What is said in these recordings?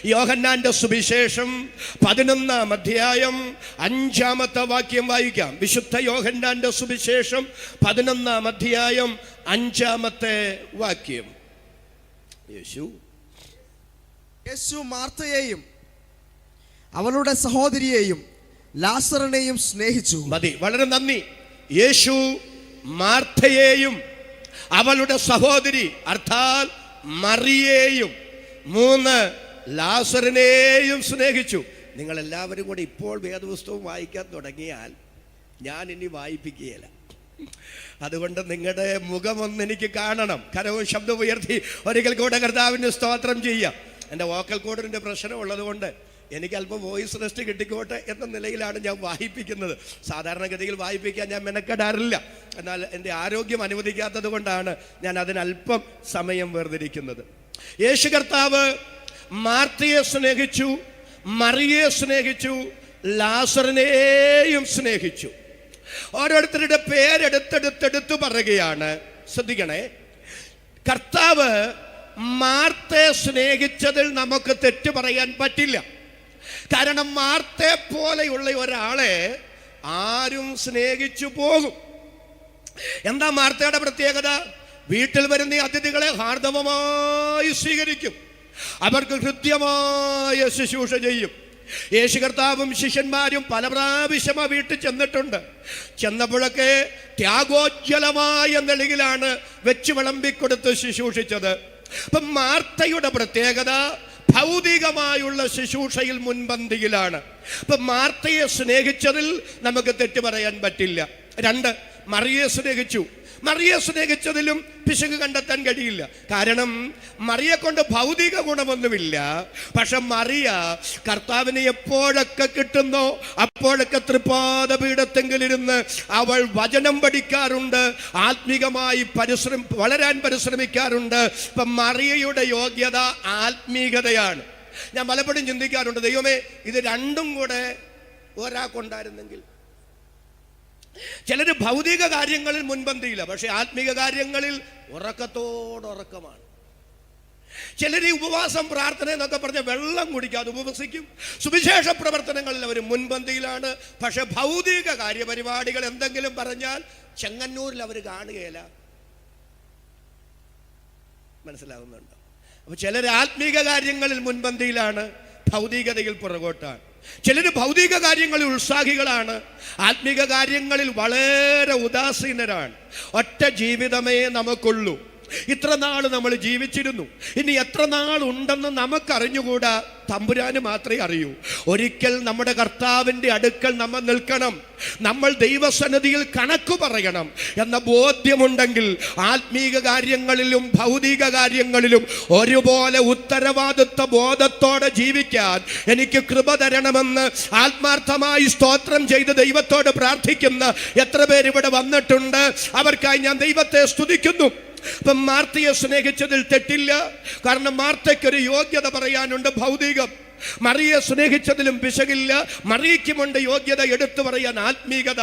യോഹന്നാന്റെ സുവിശേഷം 11-ാം അധ്യായം 5-ാമത്തെ വാക്യം വായിക്കാം. വിശുദ്ധ യോഹന്നാന്റെ സുവിശേഷം 11-ാം അധ്യായം 5-ാമത്തെ വാക്യം. യേശു മാർത്തയെയും അവളുടെ സഹോദരിയെയും ലാസറിനെയും സ്നേഹിച്ചു. മതി, വളരെ നന്ദി. യേശു മാർത്തയെയും അവളുടെ സഹോദരി അർത്ഥാൽ മറിയെയും 3 ലാസറിനെയും സ്നേഹിച്ചു. നിങ്ങളെല്ലാവരും കൂടെ ഇപ്പോൾ വേദപുസ്തകം വായിക്കാൻ തുടങ്ങിയാൽ ഞാൻ ഇനി വായിപ്പിക്കുകയില്ല. അതുകൊണ്ട് നിങ്ങളുടെ മുഖമൊന്ന് എനിക്ക് കാണണം. കരവും ശബ്ദവും ഉയർത്തി ഒരിക്കൽ കൂടെ കർത്താവിന് സ്തോത്രം ചെയ്യാം. എൻ്റെ വോക്കൽ കോഡിൻ്റെ പ്രശ്നമുള്ളത് കൊണ്ട് എനിക്ക് അല്പം വോയിസ് റെസ്റ്റ് കിട്ടിക്കോട്ടെ എന്ന നിലയിലാണ് ഞാൻ വായിപ്പിക്കുന്നത്. സാധാരണഗതിയിൽ വായിപ്പിക്കാൻ ഞാൻ മെനക്കെടാറില്ല. എന്നാൽ എൻ്റെ ആരോഗ്യം അനുവദിക്കാത്തത് കൊണ്ടാണ് ഞാൻ അതിനല്പം സമയം വേർതിരിക്കുന്നത്. യേശു കർത്താവ് മാർത്തയെ സ്നേഹിച്ചു, മറിയെ സ്നേഹിച്ചു, ലാസറിനെയും സ്നേഹിച്ചു. ഓരോരുത്തരുടെ പേരെടുത്തെടുത്തെടുത്തു പറയുകയാണ്. ശ്രദ്ധിക്കണേ, കർത്താവ് മാർത്തയെ സ്നേഹിച്ചതിൽ നമുക്ക് തെറ്റു പറയാൻ പറ്റില്ല. കാരണം മാർത്തയെ പോലെയുള്ള ഒരാളെ ആരും സ്നേഹിച്ചു പോകും. എന്താ മാർത്തയുടെ പ്രത്യേകത? വീട്ടിൽ വരുന്ന അതിഥികളെ ഹാർദവമായി സ്വീകരിക്കും, അവർക്ക് കൃത്യമായ ശുശ്രൂഷ ചെയ്യും. യേശു കർത്താവും ശിഷ്യന്മാരും പല പ്രാവശ്യം ആ വീട്ടിൽ ചെന്നിട്ടുണ്ട്. ചെന്നപ്പോഴൊക്കെ ത്യാഗോജ്വലമായ നിലയിലാണ് വെച്ച് വിളമ്പിക്കൊടുത്ത് ശുശ്രൂഷിച്ചത്. അപ്പം മാർത്തയുടെ പ്രത്യേകത ഭൗതികമായുള്ള ശുശ്രൂഷയിൽ മുൻപന്തിയിലാണ്. അപ്പം മാർത്തയെ സ്നേഹിച്ചതിൽ നമുക്ക് തെറ്റു പറയാൻ പറ്റില്ല. 2, മറിയെ സ്നേഹിച്ചു. മറിയെ സ്നേഹിച്ചതിലും പിശക് കണ്ടെത്താൻ കഴിയില്ല. കാരണം മറിയെ കൊണ്ട് ഭൗതിക ഗുണമൊന്നുമില്ല. പക്ഷെ മറിയ കർത്താവിനെ എപ്പോഴൊക്കെ കിട്ടുന്നോ അപ്പോഴൊക്കെ തൃപ്പാദപീഠത്തെങ്കിലിരുന്ന് അവൾ വചനം പഠിക്കാറുണ്ട്, ആത്മീകമായി വളരാൻ പരിശ്രമിക്കാറുണ്ട്. ഇപ്പം മറിയയുടെ യോഗ്യത ആത്മീകതയാണ്. ഞാൻ പലപ്പോഴും ചിന്തിക്കാറുണ്ട്, ദൈവമേ ഇത് രണ്ടും കൂടെ ഒരാൾക്കുണ്ടായിരുന്നെങ്കിൽ. ചിലർ ഭൗതിക കാര്യങ്ങളിൽ മുൻപന്തിയില്ല, പക്ഷെ ആത്മീക കാര്യങ്ങളിൽ ഉറക്കത്തോടുറക്കമാണ്. ചിലർ ഈ ഉപവാസം പ്രാർത്ഥന എന്നൊക്കെ പറഞ്ഞ വെള്ളം കുടിക്കാതെ ഉപവസിക്കും. സുവിശേഷ പ്രവർത്തനങ്ങളിൽ അവർ മുൻപന്തിയിലാണ്, പക്ഷെ ഭൗതിക കാര്യപരിപാടികൾ എന്തെങ്കിലും പറഞ്ഞാൽ ചെങ്ങന്നൂരിൽ അവർ കാണുകയില്ല. മനസ്സിലാവുന്നുണ്ടോ? അപ്പൊ ചിലർ ആത്മീക കാര്യങ്ങളിൽ മുൻപന്തിയിലാണ്, ഭൗതികതയിൽ പുറകോട്ടാണ്. ചിലർ ഭൗതിക കാര്യങ്ങളിൽ ഉത്സാഹികളാണ്, ആത്മീക കാര്യങ്ങളിൽ വളരെ ഉദാസീനരാണ്. ഒറ്റ ജീവിതമേ നമുക്കുള്ളൂ. ഇത്ര നാൾ നമ്മൾ ജീവിച്ചിരുന്നു, ഇനി എത്ര നാൾ ഉണ്ടെന്ന് നമുക്കറിഞ്ഞുകൂടാ, തമ്പുരാന് മാത്രമേ അറിയൂ. ഒരിക്കൽ നമ്മുടെ കർത്താവിൻ്റെ അടുക്കൽ നമ്മൾ നിൽക്കണം, നമ്മൾ ദൈവസന്നിധിയിൽ കണക്ക് പറയണം എന്ന ബോധ്യമുണ്ടെങ്കിൽ ആത്മീക കാര്യങ്ങളിലും ഭൗതിക കാര്യങ്ങളിലും ഒരുപോലെ ഉത്തരവാദിത്വ ബോധത്തോടെ ജീവിക്കാൻ എനിക്ക് കൃപ തരണമെന്ന് ആത്മാർത്ഥമായി സ്തോത്രം ചെയ്ത് ദൈവത്തോട് പ്രാർത്ഥിക്കുന്ന എത്ര പേര് ഇവിടെ വന്നിട്ടുണ്ട്. അവർക്കായി ഞാൻ ദൈവത്തെ സ്തുതിക്കുന്നു. ഇപ്പം മാർത്തയെ സ്നേഹിച്ചതിൽ തെറ്റില്ല, കാരണം മാർത്തയ്ക്കൊരു യോഗ്യത പറയാനുണ്ട്, ഭൗതികം. മറിയെ സ്നേഹിച്ചതിലും പിശകില്ല, മറിയയ്ക്കുമുണ്ട് യോഗ്യത എടുത്തു പറയാൻ, ആത്മീകത.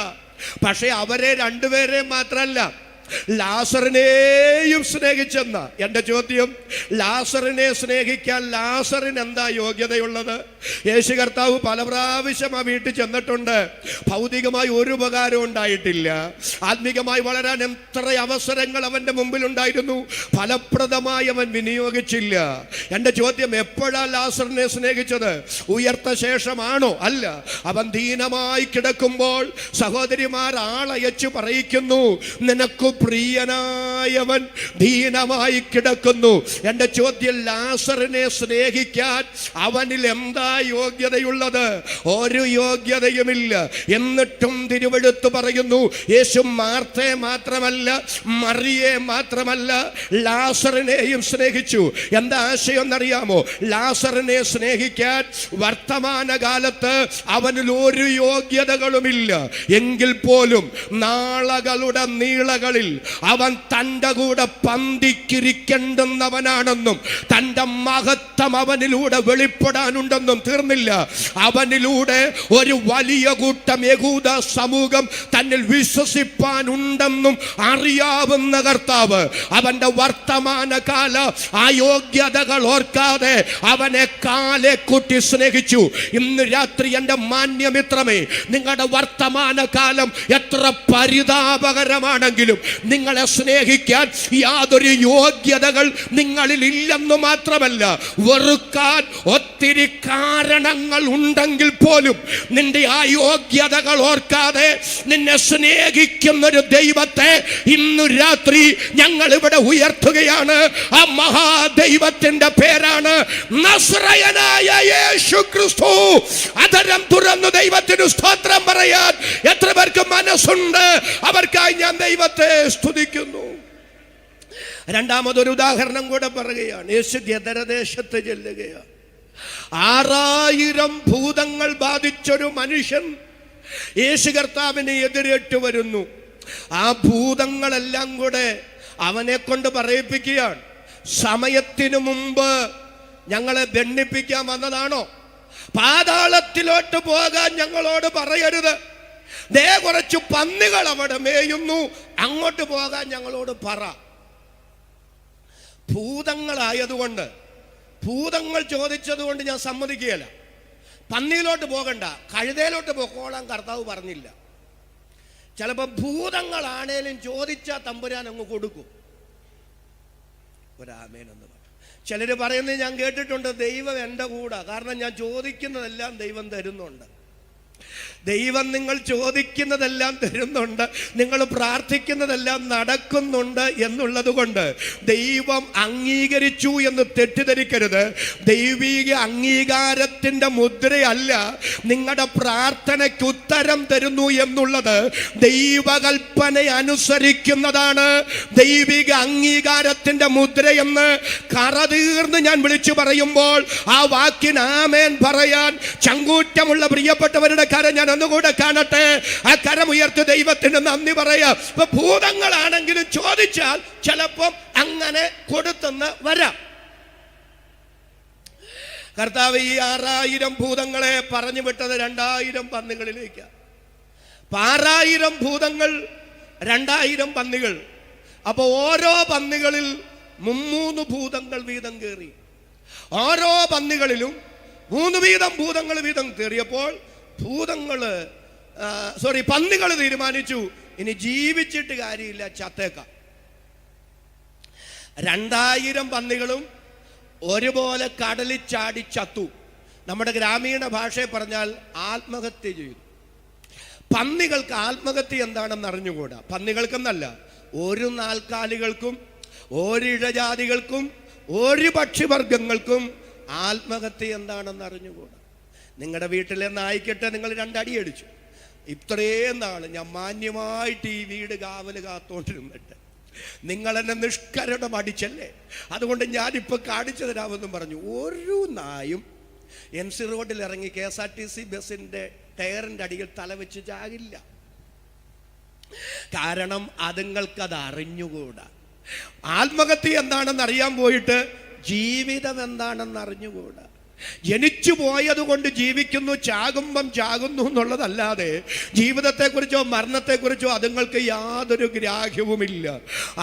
പക്ഷെ അവരെ രണ്ടുപേരെ മാത്രമല്ല, ലാസറിനെയും സ്നേഹിച്ചെന്ന എൻ്റെ ചോദ്യം. ലാസറിനെ സ്നേഹിക്കാൻ ലാസറിന് എന്താ യോഗ്യതയുള്ളത്? യേശു കർത്താവ് പല പ്രാവശ്യം ആ വീട്ടിൽ ചെന്നിട്ടുണ്ട്. ഭൗതികമായി ഒരു ഉപകാരം ഉണ്ടായിട്ടില്ല. ആത്മീകമായി വളരാൻ എത്ര അവസരങ്ങൾ അവൻ്റെ മുമ്പിലുണ്ടായിരുന്നു, ഫലപ്രദമായി അവൻ വിനിയോഗിച്ചില്ല. എൻ്റെ ചോദ്യം, എപ്പോഴാണ് ലാസറിനെ സ്നേഹിച്ചത്? ഉയർത്ത ശേഷമാണോ? അല്ല. അവൻ ദീനമായി കിടക്കുമ്പോൾ സഹോദരിമാർ ആളയച്ചു പറയിക്കുന്നു, നിനക്ക് പ്രിയനായവൻ ദീനമായി കിടക്കുന്നു. എൻ്റെ ചോദ്യം, ലാസറിനെ സ്നേഹിക്കാൻ അവനിൽ എന്താ യോഗ്യതയുള്ളത്? ഒരു യോഗ്യതയുമില്ല. എന്നിട്ടും തിരുവെഴുത്ത് പറയുന്നു, യേശു മാർത്തയെ മാത്രമല്ല, മറിയെ മാത്രമല്ല, ലാസറിനെയും സ്നേഹിച്ചു. എന്താ ആശയം എന്നറിയാമോ? ലാസറിനെ സ്നേഹിക്കാൻ വർത്തമാനകാലത്ത് അവനിൽ ഒരു യോഗ്യതകളുമില്ല. എങ്കിൽ പോലും നാളകളുടെ നീളകളിൽ അവൻ തൻ്റെ കൂടെ പന്തിക്കിരിക്കേണ്ടുന്നവനാണെന്നും തൻ്റെ മഹത്വം അവനിലൂടെ വെളിപ്പെടാനുണ്ടെന്നും തീർന്നില്ല, അവനിലൂടെ ഒരു വലിയ കൂട്ടം യഹൂദ സമൂഹം തന്നിൽ വിശ്വസിപ്പാനുണ്ടെന്നും അറിയാവുന്ന കർത്താവ് അവന്റെ വർത്തമാനകാല അയോഗ്യതകൾ ഓർക്കാതെ അവനെ കാലെ കൂട്ടി സ്നേഹിച്ചു. ഇന്ന് രാത്രി എൻ്റെ മാന്യമിത്രമേ, നിങ്ങളുടെ വർത്തമാനകാലം എത്ര പരിതാപകരമാണെങ്കിലും നിങ്ങളെ സ്നേഹിക്കാൻ യാതൊരു യോഗ്യതകൾ നിങ്ങളിൽ ഇല്ലെന്ന് മാത്രമല്ല, വെറുക്കാൻ ഒത്തിരി കാരണങ്ങൾ ഉണ്ടെങ്കിൽ പോലും നിന്റെ ആ യോഗ്യതകൾ ഓർക്കാതെ നിന്നെ സ്നേഹിക്കുന്നൊരു ദൈവത്തെ ഇന്നു രാത്രി ഞങ്ങൾ ഇവിടെ ഉയർത്തുകയാണ്. ആ മഹാദൈവത്തിന്റെ പേരാണ് നസ്രയനായ യേശു ക്രിസ്തു. അതരം തുറന്നു ദൈവത്തിന് സ്തോത്രം പറയാൻ എത്ര പേർക്ക് മനസ്സുണ്ട്? അവർക്കായി ഞാൻ ദൈവത്തെ സ്തുതിക്കുന്നു. രണ്ടാമതൊരു ഉദാഹരണം കൂടെ പറയുകയാണ്. യേശു ഗദരദേശത്ത് ചെല്ലുകയാണ്. 6000 ഭൂതങ്ങൾ ബാധിച്ചൊരു മനുഷ്യൻ യേശു കർത്താവിനെ എതിരേറ്റ് വരുന്നു. ആ ഭൂതങ്ങളെല്ലാം കൂടെ അവനെ കൊണ്ട് പറയിപ്പിക്കുകയാണ്, സമയത്തിനു മുമ്പ് ഞങ്ങളെ ദണ്ഡിപ്പിക്കാൻ വന്നതാണോ? പാതാളത്തിലോട്ട് പോകാൻ ഞങ്ങളോട് പറയരുത്. ദേ കുറച്ച് പന്നികൾ അവിടെ മേയുന്നു, അങ്ങോട്ട് പോകാൻ ഞങ്ങളോട് പറ. ഭൂതങ്ങളായതുകൊണ്ട്, ഭൂതങ്ങൾ ചോദിച്ചതുകൊണ്ട് ഞാൻ സമ്മതിക്കുകയില്ല. പന്നിയിലോട്ട് പോകണ്ട, കഴുതയിലോട്ട് പോകോളാൻ കർത്താവ് പറഞ്ഞില്ല. ചിലപ്പോൾ ഭൂതങ്ങളാണേലും ചോദിച്ചാൽ തമ്പുരാൻ അങ്ങ് കൊടുക്കും. ഒരാമേനെന്ന് പറഞ്ഞു. ചിലർ പറയുന്നത് ഞാൻ കേട്ടിട്ടുണ്ട്, ദൈവം എൻ്റെ കൂടെ, കാരണം ഞാൻ ചോദിക്കുന്നതെല്ലാം ദൈവം തരുന്നുണ്ട്. ദൈവം നിങ്ങൾ ചോദിക്കുന്നതെല്ലാം തരുന്നുണ്ട്, നിങ്ങൾ പ്രാർത്ഥിക്കുന്നതെല്ലാം നടക്കുന്നുണ്ട് എന്നുള്ളത് കൊണ്ട് ദൈവം അംഗീകരിച്ചു എന്ന് തെറ്റിദ്ധരിക്കരുത്. ദൈവിക അംഗീകാരത്തിൻ്റെ മുദ്രയല്ല നിങ്ങളുടെ പ്രാർത്ഥനയ്ക്ക് ഉത്തരം തരുന്നു എന്നുള്ളത്. ദൈവകൽപ്പന അനുസരിക്കുന്നതാണ് ദൈവിക അംഗീകാരത്തിൻ്റെ മുദ്രയെന്ന് കറതീർന്ന് ഞാൻ വിളിച്ചു പറയുമ്പോൾ ആ വാക്കിന് ആമേൻ പറയാൻ ചങ്കൂറ്റമുള്ള പ്രിയപ്പെട്ടവരുടെ കരം ഞാൻ ഒന്നുകൂടെ കാണട്ടെ. ആ കരമുയർത്തി ദൈവത്തിന് നന്ദി പറയാം. ഇപ്പൊ ഭൂതങ്ങളാണെങ്കിലും ചോദിച്ചാൽ ചിലപ്പം അങ്ങനെ കൊടുത്തെന്ന് വരാം. കർത്താവ് ഈ 6000 ഭൂതങ്ങളെ പറഞ്ഞു വിട്ടത് 2000 പന്നികളിലേക്കാണ്. 6000 ഭൂതങ്ങൾ, 2000 പന്നികൾ. അപ്പൊ ഓരോ പന്നികളിൽ 3 ഭൂതങ്ങൾ വീതം കയറി. ഓരോ പന്നികളിലും 3 വീതം ഭൂതങ്ങൾ വീതം കയറിയപ്പോൾ പന്നികൾ തീരുമാനിച്ചു, ഇനി ജീവിച്ചിട്ട് കാര്യമില്ല, ചത്തേക്കാം. 2000 പന്നികളും ഒരുപോലെ കടലിൽ ചാടി ചത്തു. നമ്മുടെ ഗ്രാമീണ ഭാഷയിൽ പറഞ്ഞാൽ ആത്മഹത്യ ചെയ്തു. പന്നികൾക്ക് ആത്മഹത്യ എന്താണെന്ന് അറിഞ്ഞുകൂടാ. പന്നികൾക്കെന്നല്ല, ഒരു നാൽക്കാലികൾക്കും ഒരു ഇഴജാതികൾക്കും ഒരു പക്ഷിവർഗങ്ങൾക്കും ആത്മഹത്യ എന്താണെന്ന് അറിഞ്ഞുകൂടാ. നിങ്ങളുടെ വീട്ടിലെ നായിക്കിട്ട് നിങ്ങൾ 2 അടി അടിച്ചു. ഇത്രയും നാള് ഞാൻ മാന്യമായിട്ട് ഈ വീട് കാവല് കാത്തോണ്ടിരുന്നിട്ട് നിങ്ങളെന്നെ നിഷ്കരണം അടിച്ചല്ലേ, അതുകൊണ്ട് ഞാനിപ്പോൾ കാണിച്ചു തരാമെന്നും പറഞ്ഞു. ഒരു നായും MC റോഡിൽ ഇറങ്ങി KSRTC ബസ്സിൻ്റെ ടയറിൻ്റെ അടിയിൽ തലവെച്ച് ചാകില്ല. കാരണം അതുങ്ങൾക്കത് അറിഞ്ഞുകൂടാ. ആത്മഹത്യ എന്താണെന്ന് അറിയാൻ പോയിട്ട് ജീവിതം എന്താണെന്ന് അറിഞ്ഞുകൂടാ. ജനിച്ചു പോയത് കൊണ്ട് ജീവിക്കുന്നു, ചാകുമ്പം ചാകുന്നു എന്നുള്ളതല്ലാതെ ജീവിതത്തെക്കുറിച്ചോ മരണത്തെക്കുറിച്ചോ അതുങ്ങൾക്ക് യാതൊരു ഗ്രാഹ്യവുമില്ല.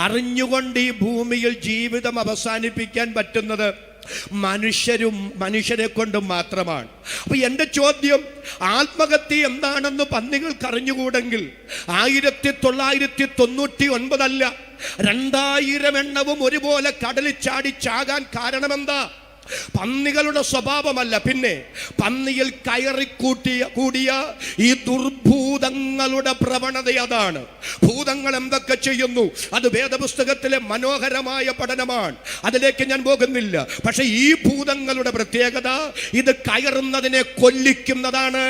അറിഞ്ഞുകൊണ്ട് ഈ ഭൂമിയിൽ ജീവിതം അവസാനിപ്പിക്കാൻ പറ്റുന്നത് മനുഷ്യരെ കൊണ്ട് മാത്രമാണ്. അപ്പൊ എൻ്റെ ചോദ്യം, ആത്മഹത്യ എന്താണെന്ന് പന്നികൾക്ക് അറിഞ്ഞുകൂടെങ്കിൽ 1999 അല്ല 2000 എണ്ണവും ഒരുപോലെ കടലിൽ ചാടി ചാകാൻ കാരണമെന്താ? പന്നികളുടെ സ്വഭാവമല്ല, പിന്നെ പന്നിയിൽ കൂടിയ ഈ ദുർഭൂതങ്ങളുടെ പ്രവണത അതാണ്. ഭൂതങ്ങൾ എന്തൊക്കെ ചെയ്യുന്നു അത് വേദപുസ്തകത്തിലെ മനോഹരമായ പഠനമാണ്, അതിലേക്ക് ഞാൻ പോകുന്നില്ല. പക്ഷെ ഈ ഭൂതങ്ങളുടെ പ്രത്യേകത ഇത് കയറുന്നതിനെ കൊല്ലിക്കുന്നതാണ്,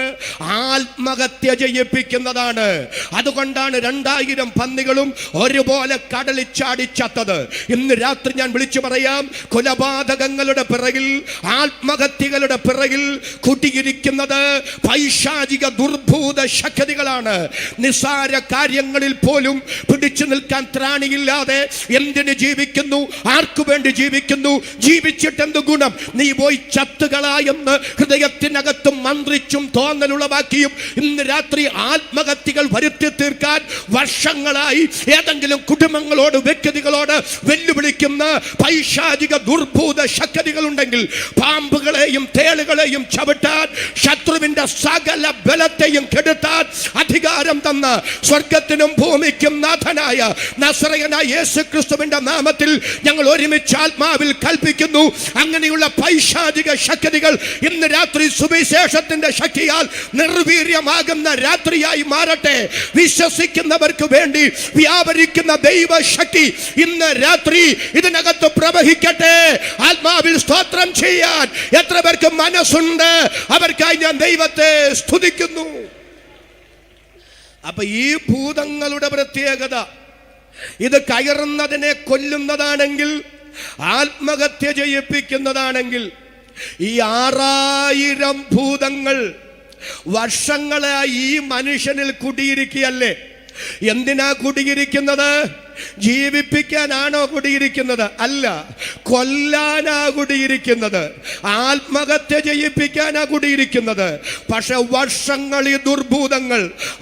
ആത്മഹത്യ ചെയ്യിപ്പിക്കുന്നതാണ്. അതുകൊണ്ടാണ് 2000 പന്നികളും ഒരുപോലെ കടലിൽ ചാടി ചത്തത്. ഇന്ന് രാത്രി ഞാൻ വിളിച്ചു പറയാം, കൊലപാതകങ്ങളുടെ പിറകിൽ, ആത്മഹത്യകളുടെ പിറകിൽ കുടിയിരിക്കുന്നത് പൈശാചിക ദുർഭൂത ശക്തികളാണ്. നിസ്സാര കാര്യങ്ങളിൽ പോലും പിടിച്ചു നിൽക്കാൻ ത്രാണിയില്ലാതെ എന്തിന് ജീവിക്കുന്നു, ആർക്കു വേണ്ടി ജീവിക്കുന്നു, ജീവിച്ചിട്ട് എന്ത് ഗുണം, നീ പോയി ചത്തുകളായെന്ന് ഹൃദയത്തിനകത്ത് മന്ത്രിച്ചും തോന്നലുളവാക്കിയും ഇന്ന് രാത്രി ആത്മഹത്യകൾ വരുത്തി തീർക്കാൻ വർഷങ്ങളായി ഏതെങ്കിലും കുടുംബങ്ങളോട്, വ്യക്തികളോട് വെല്ലുവിളിക്കുന്ന പൈശാചിക ദുർഭൂത ശക്തികളുണ്ടെങ്കിൽ പാമ്പുകളെയും തേളുകളെയും ചവിട്ടാൻ, ശത്രുവിന്റെ സകല ബലത്തെയും കെടുത്താൻ അധികാരം തന്ന സ്വർഗത്തിനും ഭൂമിക്കും നാഥനായ നസറയനായ യേശുക്രിസ്തുവിന്റെ നാമത്തിൽ ഞങ്ങൾ ഒരുമിച്ച് ആത്മാവിൽ കൽപ്പിക്കുന്നു. അങ്ങനെയുള്ള പൈശാചിക ശക്തികൾ ഇന്ന് രാത്രി സുവിശേഷത്തിന്റെ ശക്തിയാൽ നിർവീര്യമാകുന്ന രാത്രിയായി മാറട്ടെ. വിശ്വസിക്കുന്നവർക്ക് വേണ്ടി വ്യാപരിക്കുന്ന ദൈവശക്തി ഇന്ന് രാത്രി ഇതിനകത്ത് പ്രവഹിക്കട്ടെ. ആത്മാവിൽ സ്തോത്രം ചെയ്യാൻ എത്ര പേർക്ക് മനസ്സുണ്ട്? അവർക്കായി ഞാൻ ദൈവത്തെ സ്തുതിക്കുന്നു. അപ്പൊ ഈ ഭൂതങ്ങളുടെ പ്രത്യേകത, ഇത് കയറുന്നതിനെ കൊല്ലുന്നതാണെങ്കിൽ, ആത്മഹത്യ ചെയ്യിപ്പിക്കുന്നതാണെങ്കിൽ, ഈ 6000 ഭൂതങ്ങൾ വർഷങ്ങളായി ഈ മനുഷ്യനിൽ കുടിയിരിക്കുകയല്ലേ. എന്തിനാ കുടിയിരിക്കുന്നത്? ജീവിപ്പിക്കാനാണോ കുടിയിരിക്കുന്നത്? അല്ല, കൊല്ലാനാ കുടിയിരിക്കുന്നത്, ആത്മഹത്യ ചെയ്യിപ്പിക്കാനാ കുടിയിരിക്കുന്നത്. പക്ഷെ വർഷങ്ങൾ ഈ ദുർഭൂതങ്ങൾ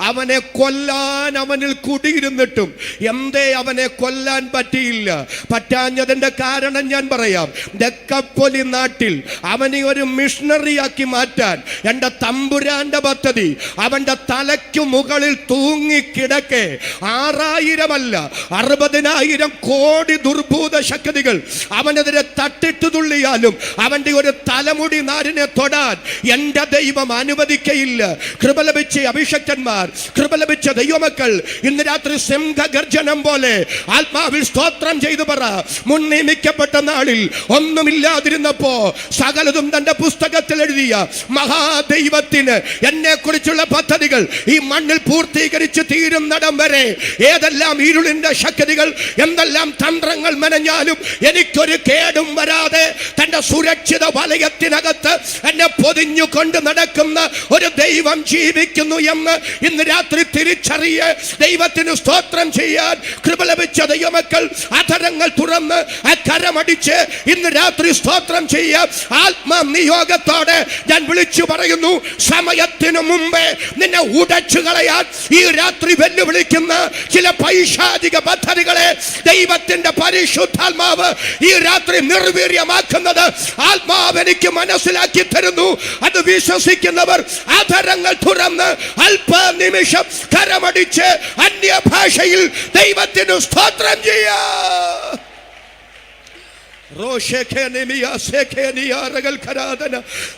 അവനെ കൊല്ലാൻ അവനിൽ കുടിയിരുന്നിട്ടും എന്തേ അവനെ കൊല്ലാൻ പറ്റിയില്ല? പറ്റാഞ്ഞതിന്റെ കാരണം ഞാൻ പറയാം. ദക്കപ്പൊലി നാട്ടിൽ അവനെ ഒരു മിഷണറിയാക്കി മാറ്റാൻ എൻ്റെ തമ്പുരാന്റെ പദ്ധതി അവന്റെ തലയ്ക്കു മുകളിൽ തൂങ്ങിക്കിടക്കെ 6000 അല്ല 60,000 കോടി ദുർഭൂത ശക്തികൾ അവനെതിരെ തട്ടിട്ടു തുള്ളിയാലും അവന്റെ ഒരു തലമുടി നാരിനെ തൊടാൻ എന്റെ ദൈവം അനുവദിക്കയില്ല. കൃപ ലഭിച്ച അഭിഷക്തന്മാർ, കൃപ ലഭിച്ച ദൈവമക്കൾ ഇന്ന് രാത്രി സിംഹഗർജനം പോലെ ആത്മാവിൽ സ്തോത്രം ചെയ്തു പറ. മുൻ നിയമിക്കപ്പെട്ട നാളിൽ ഒന്നുമില്ലാതിരുന്നപ്പോ സകലതും തന്റെ പുസ്തകത്തിൽ എഴുതിയ മഹാദൈവത്തിന് എന്നെ കുറിച്ചുള്ള പദ്ധതികൾ ഈ മണ്ണിൽ പൂർത്തീകരിച്ച് തീരുന്നിടം വരെ ഏതെല്ലാം ഇരുളിന്റെ ശക്തികൾ, എന്തെല്ലാം തന്ത്രങ്ങൾ മെനഞ്ഞാലും എനിക്കൊരു കേടും വരാതെ തന്റെ സുരക്ഷിത വലയത്തിനകത്ത് എന്നെ പൊതിഞ്ഞു കൊണ്ട് നടക്കുന്ന ഒരു ദൈവം ജീവിക്കുന്നു എന്ന് ഇന്ന് രാത്രി തിരിച്ചറിയ ദൈവത്തിന് സ്തോത്രം ചെയ്യാൻ കൃപ ലഭിച്ച ദൈവമക്കൾ അധരങ്ങൾ തുറന്ന് കരമടിച്ച് ഇന്ന് രാത്രി സ്തോത്രം ചെയ്യാൻ ആത്മനിയോഗത്തോടെ ഞാൻ വിളിച്ചു പറയുന്നു. സമയത്തിനു മുമ്പേ നിന്നെ ഉടച്ചു കളയാൻ ഈ രാത്രി വെല്ലുവിളിക്കുന്ന ചില പൈശാചിക പദ്ധതികളെ ദൈവത്തിന്റെ പരിശുദ്ധാത്മാവ് ഈ രാത്രി നിർവീര്യമാക്കുന്നത് ആത്മാവ് എനിക്ക് മനസ്സിലാക്കി തരുന്നു. അത് വിശ്വസിക്കുന്നവർ അധരങ്ങൾ തുറന്ന് അല്പനിമിഷം കരമടിച്ച് അന്യഭാഷയിൽ ദൈവത്തിന് സ്തോത്രം ചെയ്യാം.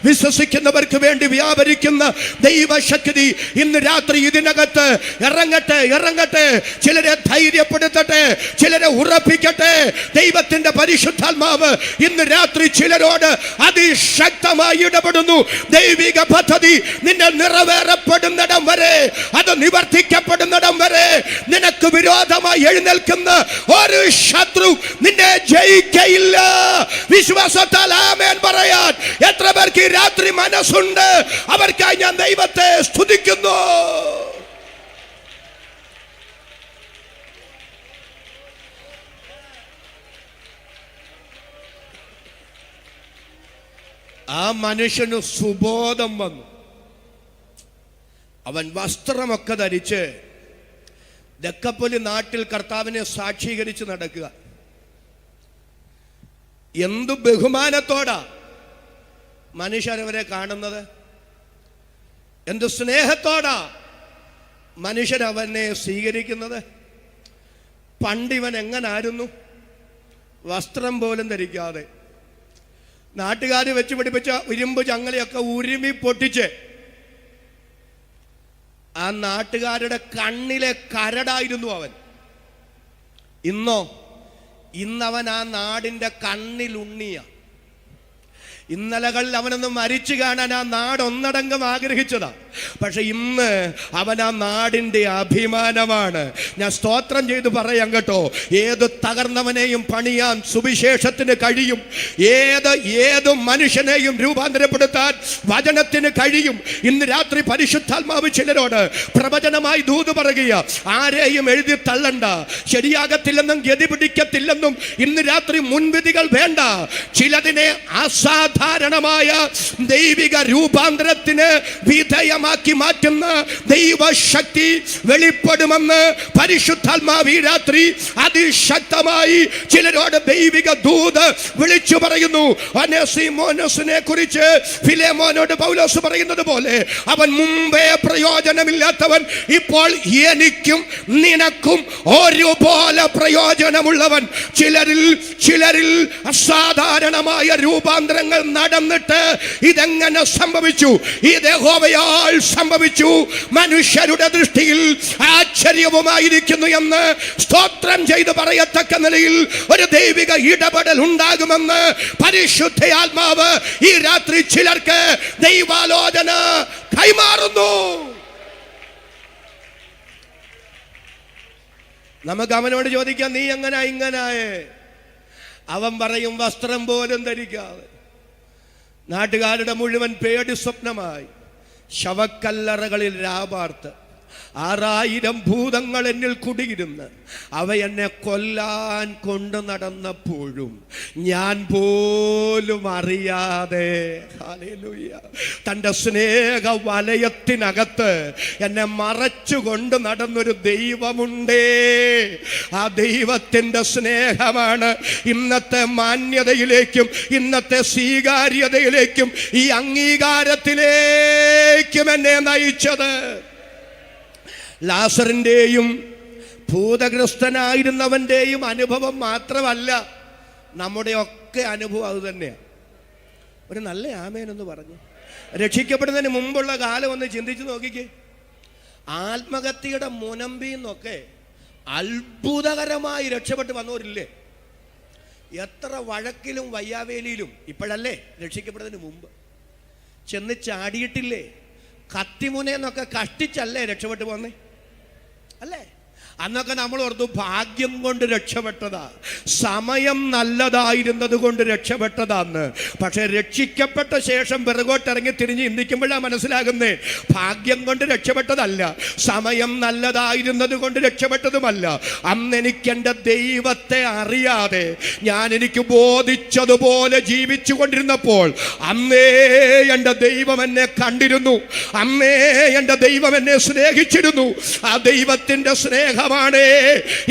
വിശ്വസിക്കുന്നവർക്ക് വേണ്ടി വ്യാപരിക്കുന്ന ദൈവശക്തി ഇന്ന് രാത്രി ഇതിനകത്ത് ഇറങ്ങട്ടെ, ഇറങ്ങട്ടെ. ചിലരെ ധൈര്യപ്പെടുത്തട്ടെ, ചിലരെ ഉറപ്പിക്കട്ടെ. ദൈവത്തിന്റെ പരിശുദ്ധാത്മാവ് ഇന്ന് രാത്രി ചിലരോട് അതിശക്തമായി ഇടപെടുന്നു. ദൈവിക പദ്ധതി നിന്നെ നിറവേറപ്പെടുന്നിടം വരെ, അത് നിവർത്തിക്കപ്പെടുന്നിടം വരെ നിനക്ക് വിരോധമായി എഴുന്നേൽക്കുന്ന ഒരു ശത്രു നിന്നെ ജയിക്കയില്ല. വിശ്വാസത്താൽ ആമേൻ പറയാൻ എത്ര പേർക്ക് രാത്രി മനസ്സുണ്ട്? അവർക്കായി ഞാൻ ദൈവത്തെ സ്തുതിക്കുന്നു. ആ മനുഷ്യന് സുബോധം വന്നു. അവൻ വസ്ത്രമൊക്കെ ധരിച്ച് ദക്കപ്പൊലി നാട്ടിൽ കർത്താവിനെ സാക്ഷീകരിച്ച് നടക്കുക. എന്തു ബഹുമാനത്തോടാ മനുഷ്യരവരെ കാണുന്നത്, എന്തു സ്നേഹത്തോടാ മനുഷ്യരവനെ സ്വീകരിക്കുന്നത്. പണ്ടിവൻ എങ്ങനായിരുന്നു? വസ്ത്രം പോലും ധരിക്കാതെ, നാട്ടുകാർ വെച്ച് പിടിപ്പിച്ച ഇരുമ്പ് ചങ്ങലയൊക്കെ ഉരുമി പൊട്ടിച്ച് ആ നാട്ടുകാരുടെ കണ്ണിലെ കരടായിരുന്നു അവൻ. ഇന്നോ? ഇന്നവൻ ആ നാടിൻ്റെ കണ്ണിലുണ്ണിയ. ഇന്നലകൾ അവനൊന്ന് മരിച്ചു കാണാൻ ആ നാട് ഒന്നടങ്കം ആഗ്രഹിച്ചതാ. പക്ഷെ ഇന്ന് അവൻ ആ നാടിൻ്റെ അഭിമാനമാണ്. ഞാൻ സ്തോത്രം ചെയ്ത് പറയാം കേട്ടോ. ഏത് തകർന്നവനെയും പണിയാൻ സുവിശേഷത്തിന് കഴിയും. ഏത് മനുഷ്യനെയും രൂപാന്തരപ്പെടുത്താൻ വചനത്തിന് കഴിയും. ഇന്ന് രാത്രി പരിശുദ്ധാത്മാവ് ചിലരോട് പ്രവചനമായി ദൂത് പറയുക. ആരെയും എഴുതി തള്ളണ്ട. ശരിയാകത്തില്ലെന്നും ഗതി പിടിക്കത്തില്ലെന്നും ഇന്ന് രാത്രി മുൻവിധികൾ വേണ്ട. ചിലതിനെ അസാധാരണമായ ദൈവിക രൂപാന്തരത്തിന് വിധേയമാക്കി മാറ്റുന്ന ദൈവശക്തി വെളിപ്പെടുമെന്ന് പരിശുദ്ധാത്മാവ് ഈ രാത്രി അതിശക്തമായി ചിലരോട് ദൈവിക ദൂത് വിളിച്ചു പറയുന്നു. ഒനേസിമോസിനെ കുറിച്ച് ഫിലേമോനോട് പൗലോസ് പറയുന്നത് പോലെ അവൻ മുമ്പേ പ്രയോജനമില്ലാത്തവൻ ഇപ്പോൾ എനിക്കും നിനക്കും ഒരുപോലെ പ്രയോജനമുള്ളവൻ. ചിലരിൽ അസാധാരണമായ രൂപാന്തരങ്ങൾ നടന്നിട്ട് ഇതെങ്ങനെ സംഭവിച്ചു? ഇത് യഹോവയാൽ സംഭവിച്ചു. മനുഷ്യരുടെ ദൃഷ്ടിയിൽ ആശ്ചര്യവുമായിരിക്കുന്നു എന്ന് സ്തോത്രം ചെയ്ത് പറയത്തക്ക നിലയിൽ ഒരു ദൈവിക ഇടപെടൽ ഉണ്ടാകുമെന്ന് പരിശുദ്ധയാത്മാവ് ഈ രാത്രി ചിലർക്ക് ദൈവാലോചന കൈമാറുന്നു. നമുക്ക് അവനോട് ചോദിക്കാം, നീ എങ്ങനെ ഇങ്ങനായേ? അവൻ പറയും, വസ്ത്രം പോലും ധരിക്കാതെ നാട്ടുകാരുടെ മുഴുവൻ പേടി സ്വപ്നമായി ശവക്കല്ലറകളിൽ രാപാർത്ത് 6000 ഭൂതങ്ങൾ എന്നിൽ കുടിയിരുന്ന് അവ എന്നെ കൊല്ലാൻ കൊണ്ടു നടന്നപ്പോഴും ഞാൻ പോലും അറിയാതെ ഹല്ലേലൂയ തൻ്റെ സ്നേഹ വലയത്തിനകത്ത് എന്നെ മറച്ചു കൊണ്ട് നടന്നൊരു ദൈവമുണ്ടേ. ആ ദൈവത്തിൻ്റെ സ്നേഹമാണ് ഇന്നത്തെ മാന്യതയിലേക്കും ഇന്നത്തെ സ്വീകാര്യതയിലേക്കും ഈ അംഗീകാരത്തിലേക്കും എന്നെ നയിച്ചത്. ലാസറിൻ്റെയും ഭൂതഗ്രസ്തനായിരുന്നവൻ്റെയും അനുഭവം മാത്രമല്ല, നമ്മുടെയൊക്കെ അനുഭവം അത് തന്നെയാണ്. ഒരു നല്ല ആമേനെന്ന് പറഞ്ഞു. രക്ഷിക്കപ്പെടുന്നതിന് മുമ്പുള്ള കാലം ഒന്ന് ചിന്തിച്ച് നോക്കിക്കേ. ആത്മഹത്യയുടെ മുനമ്പിന്നൊക്കെ അത്ഭുതകരമായി രക്ഷപ്പെട്ട് വന്നവരില്ലേ? എത്ര വഴക്കിലും വയ്യാവേലിയിലും ഇപ്പോഴല്ലേ, രക്ഷിക്കപ്പെടുന്നതിന് മുമ്പ് ചെന്ന് ചാടിയിട്ടില്ലേ? കത്തിമുനയെന്നൊക്കെ കഷ്ടിച്ചല്ലേ രക്ഷപ്പെട്ടു പോന്നേ? അല്ലേ? അന്നൊക്കെ നമ്മൾ ഓർത്തു ഭാഗ്യം കൊണ്ട് രക്ഷപ്പെട്ടതാ, സമയം നല്ലതായിരുന്നത് കൊണ്ട് രക്ഷപ്പെട്ടതാന്ന്. പക്ഷെ രക്ഷിക്കപ്പെട്ട ശേഷം പിറകോട്ടിറങ്ങി തിരിഞ്ഞ് ചിന്തിക്കുമ്പോഴാണ് മനസ്സിലാകുന്നേ, ഭാഗ്യം കൊണ്ട് രക്ഷപ്പെട്ടതല്ല, സമയം നല്ലതായിരുന്നത് കൊണ്ട് രക്ഷപ്പെട്ടതുമല്ല. അന്ന് എനിക്ക് എൻ്റെ ദൈവത്തെ അറിയാതെ ഞാൻ എനിക്ക് ബോധിച്ചതുപോലെ ജീവിച്ചു കൊണ്ടിരുന്നപ്പോൾ അന്നേ എൻ്റെ ദൈവം എന്നെ കണ്ടിരുന്നു, അന്നേ എൻ്റെ ദൈവം എന്നെ സ്നേഹിച്ചിരുന്നു. ആ ദൈവത്തിൻ്റെ സ്നേഹം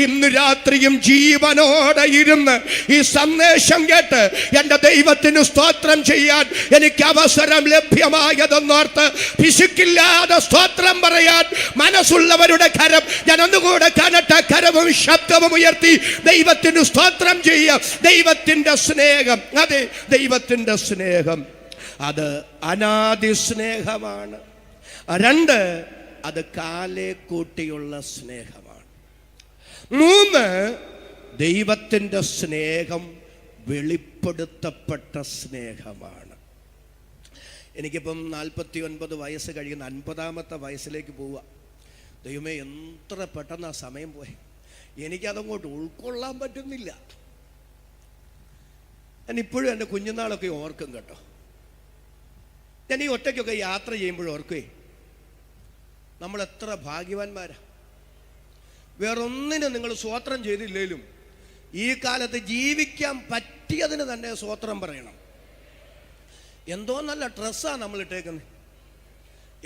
ഇന്ന് രാത്രിയും ജീവനോടെ ഇരുന്ന് ഈ സന്ദേശം കേട്ട് എൻ്റെ ദൈവത്തിന് സ്തോത്രം ചെയ്യാൻ എനിക്ക് അവസരം ലഭ്യമായതെന്നോർത്ത് പിശുക്കില്ലാതെ സ്തോത്രം പറയാൻ മനസ്സുള്ളവരുടെ കരം ഞാൻ ഒന്നുകൂടെ കാണട്ടെ. കരവും ശബ്ദവും ഉയർത്തി ദൈവത്തിന് സ്തോത്രം ചെയ്യാം. ദൈവത്തിൻ്റെ സ്നേഹം, അതെ, ദൈവത്തിൻ്റെ സ്നേഹം അത് അനാദി സ്നേഹമാണ്. 2, അത് കാലേ കൂട്ടിയുള്ള സ്നേഹമാണ്. 3, ദൈവത്തിൻ്റെ സ്നേഹം വെളിപ്പെടുത്തപ്പെട്ട സ്നേഹമാണ്. എനിക്കിപ്പം 49 വയസ്സ് കഴിയുന്ന 50ാമത്തെ വയസ്സിലേക്ക് പോവുക. ദൈവമേ, എത്ര പെട്ടെന്ന് ആ സമയം പോയി, എനിക്കതങ്ങോട്ട് ഉൾക്കൊള്ളാൻ പറ്റുന്നില്ല. ഞാൻ ഇപ്പോഴും എൻ്റെ കുഞ്ഞുനാളൊക്കെ ഓർക്കും കേട്ടോ. ഞാൻ ഈ ഒറ്റയ്ക്കൊക്കെ യാത്ര ചെയ്യുമ്പോഴും ഓർക്കുവേ, നമ്മൾ എത്ര ഭാഗ്യവാന്മാരാ. വേറൊന്നിനും നിങ്ങൾ സ്വോത്രം ചെയ്തില്ലേലും ഈ കാലത്ത് ജീവിക്കാൻ പറ്റിയതിന് തന്നെ സ്വോത്രം പറയണം. എന്തോ നല്ല ഡ്രസ്സാണ് നമ്മൾ ഇട്ടേക്കുന്നത്,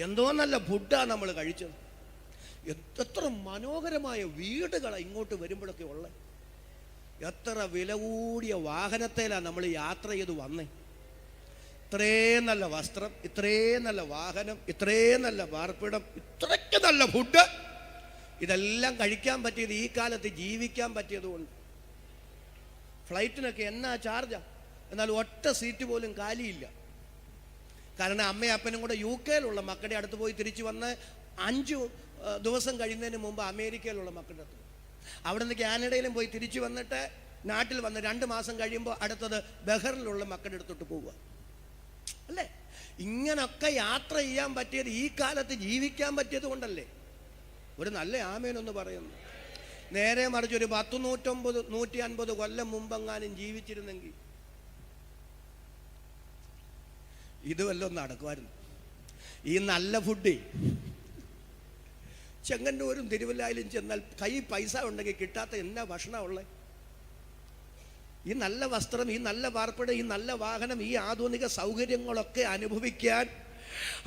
എന്തോ നല്ല ഫുഡാണ് നമ്മൾ കഴിച്ചത്, എത്ര മനോഹരമായ വീടുകളാണ് ഇങ്ങോട്ട് വരുമ്പോഴൊക്കെ ഉള്ളത്, എത്ര വില കൂടിയ വാഹനത്തിലാണ് നമ്മൾ യാത്ര ചെയ്ത് വന്നേ. ഇത്രയും നല്ല വസ്ത്രം, ഇത്രയും നല്ല വാഹനം, ഇത്രയും നല്ല പാർപ്പിടം, ഇത്രയ്ക്ക് നല്ല ഫുഡ്, ഇതെല്ലാം കഴിക്കാൻ പറ്റിയത് ഈ കാലത്ത് ജീവിക്കാൻ പറ്റിയതുകൊണ്ട്. ഫ്ലൈറ്റിനൊക്കെ എന്നാ ചാർജാ, എന്നാൽ ഒറ്റ സീറ്റ് പോലും കാലിയില്ല. കാരണം അമ്മയും അപ്പനും കൂടെ UK മക്കളുടെ അടുത്ത് പോയി തിരിച്ചു വന്ന് 5 ദിവസം കഴിയുന്നതിന് മുമ്പ് അമേരിക്കയിലുള്ള മക്കളുടെ അടുത്ത്, അവിടെ നിന്ന് കാനഡയിലും പോയി തിരിച്ചു വന്നിട്ട് നാട്ടിൽ വന്ന് 2 മാസം കഴിയുമ്പോൾ അടുത്തത് ബഹ്റിനിലുള്ള മക്കളുടെ അടുത്തോട്ട് പോവുക. അല്ലേ? ഇങ്ങനൊക്കെ യാത്ര ചെയ്യാൻ പറ്റിയത്, ഈ കാലത്ത് ജീവിക്കാൻ പറ്റിയത് കൊണ്ടല്ലേ? ഒരു നല്ല ആമേനൊന്ന് പറയുന്നു. നേരെ മറിച്ച് ഒരു 150 കൊല്ലം മുമ്പെങ്ങാനും ജീവിച്ചിരുന്നെങ്കിൽ ഇത് വല്ലതും നടക്കുമായിരുന്നു. ഈ നല്ല ഫുഡ് ചെങ്ങന്നൂരും തിരുവല്ലായിലും ചെന്നാൽ കൈ പൈസ ഉണ്ടെങ്കിൽ കിട്ടാത്ത എന്നാ ഭക്ഷണം ഉള്ളത്? ഈ നല്ല വസ്ത്രം, ഈ നല്ല പാർപ്പിടം, ഈ നല്ല വാഹനം, ഈ ആധുനിക സൗകര്യങ്ങളൊക്കെ അനുഭവിക്കാൻ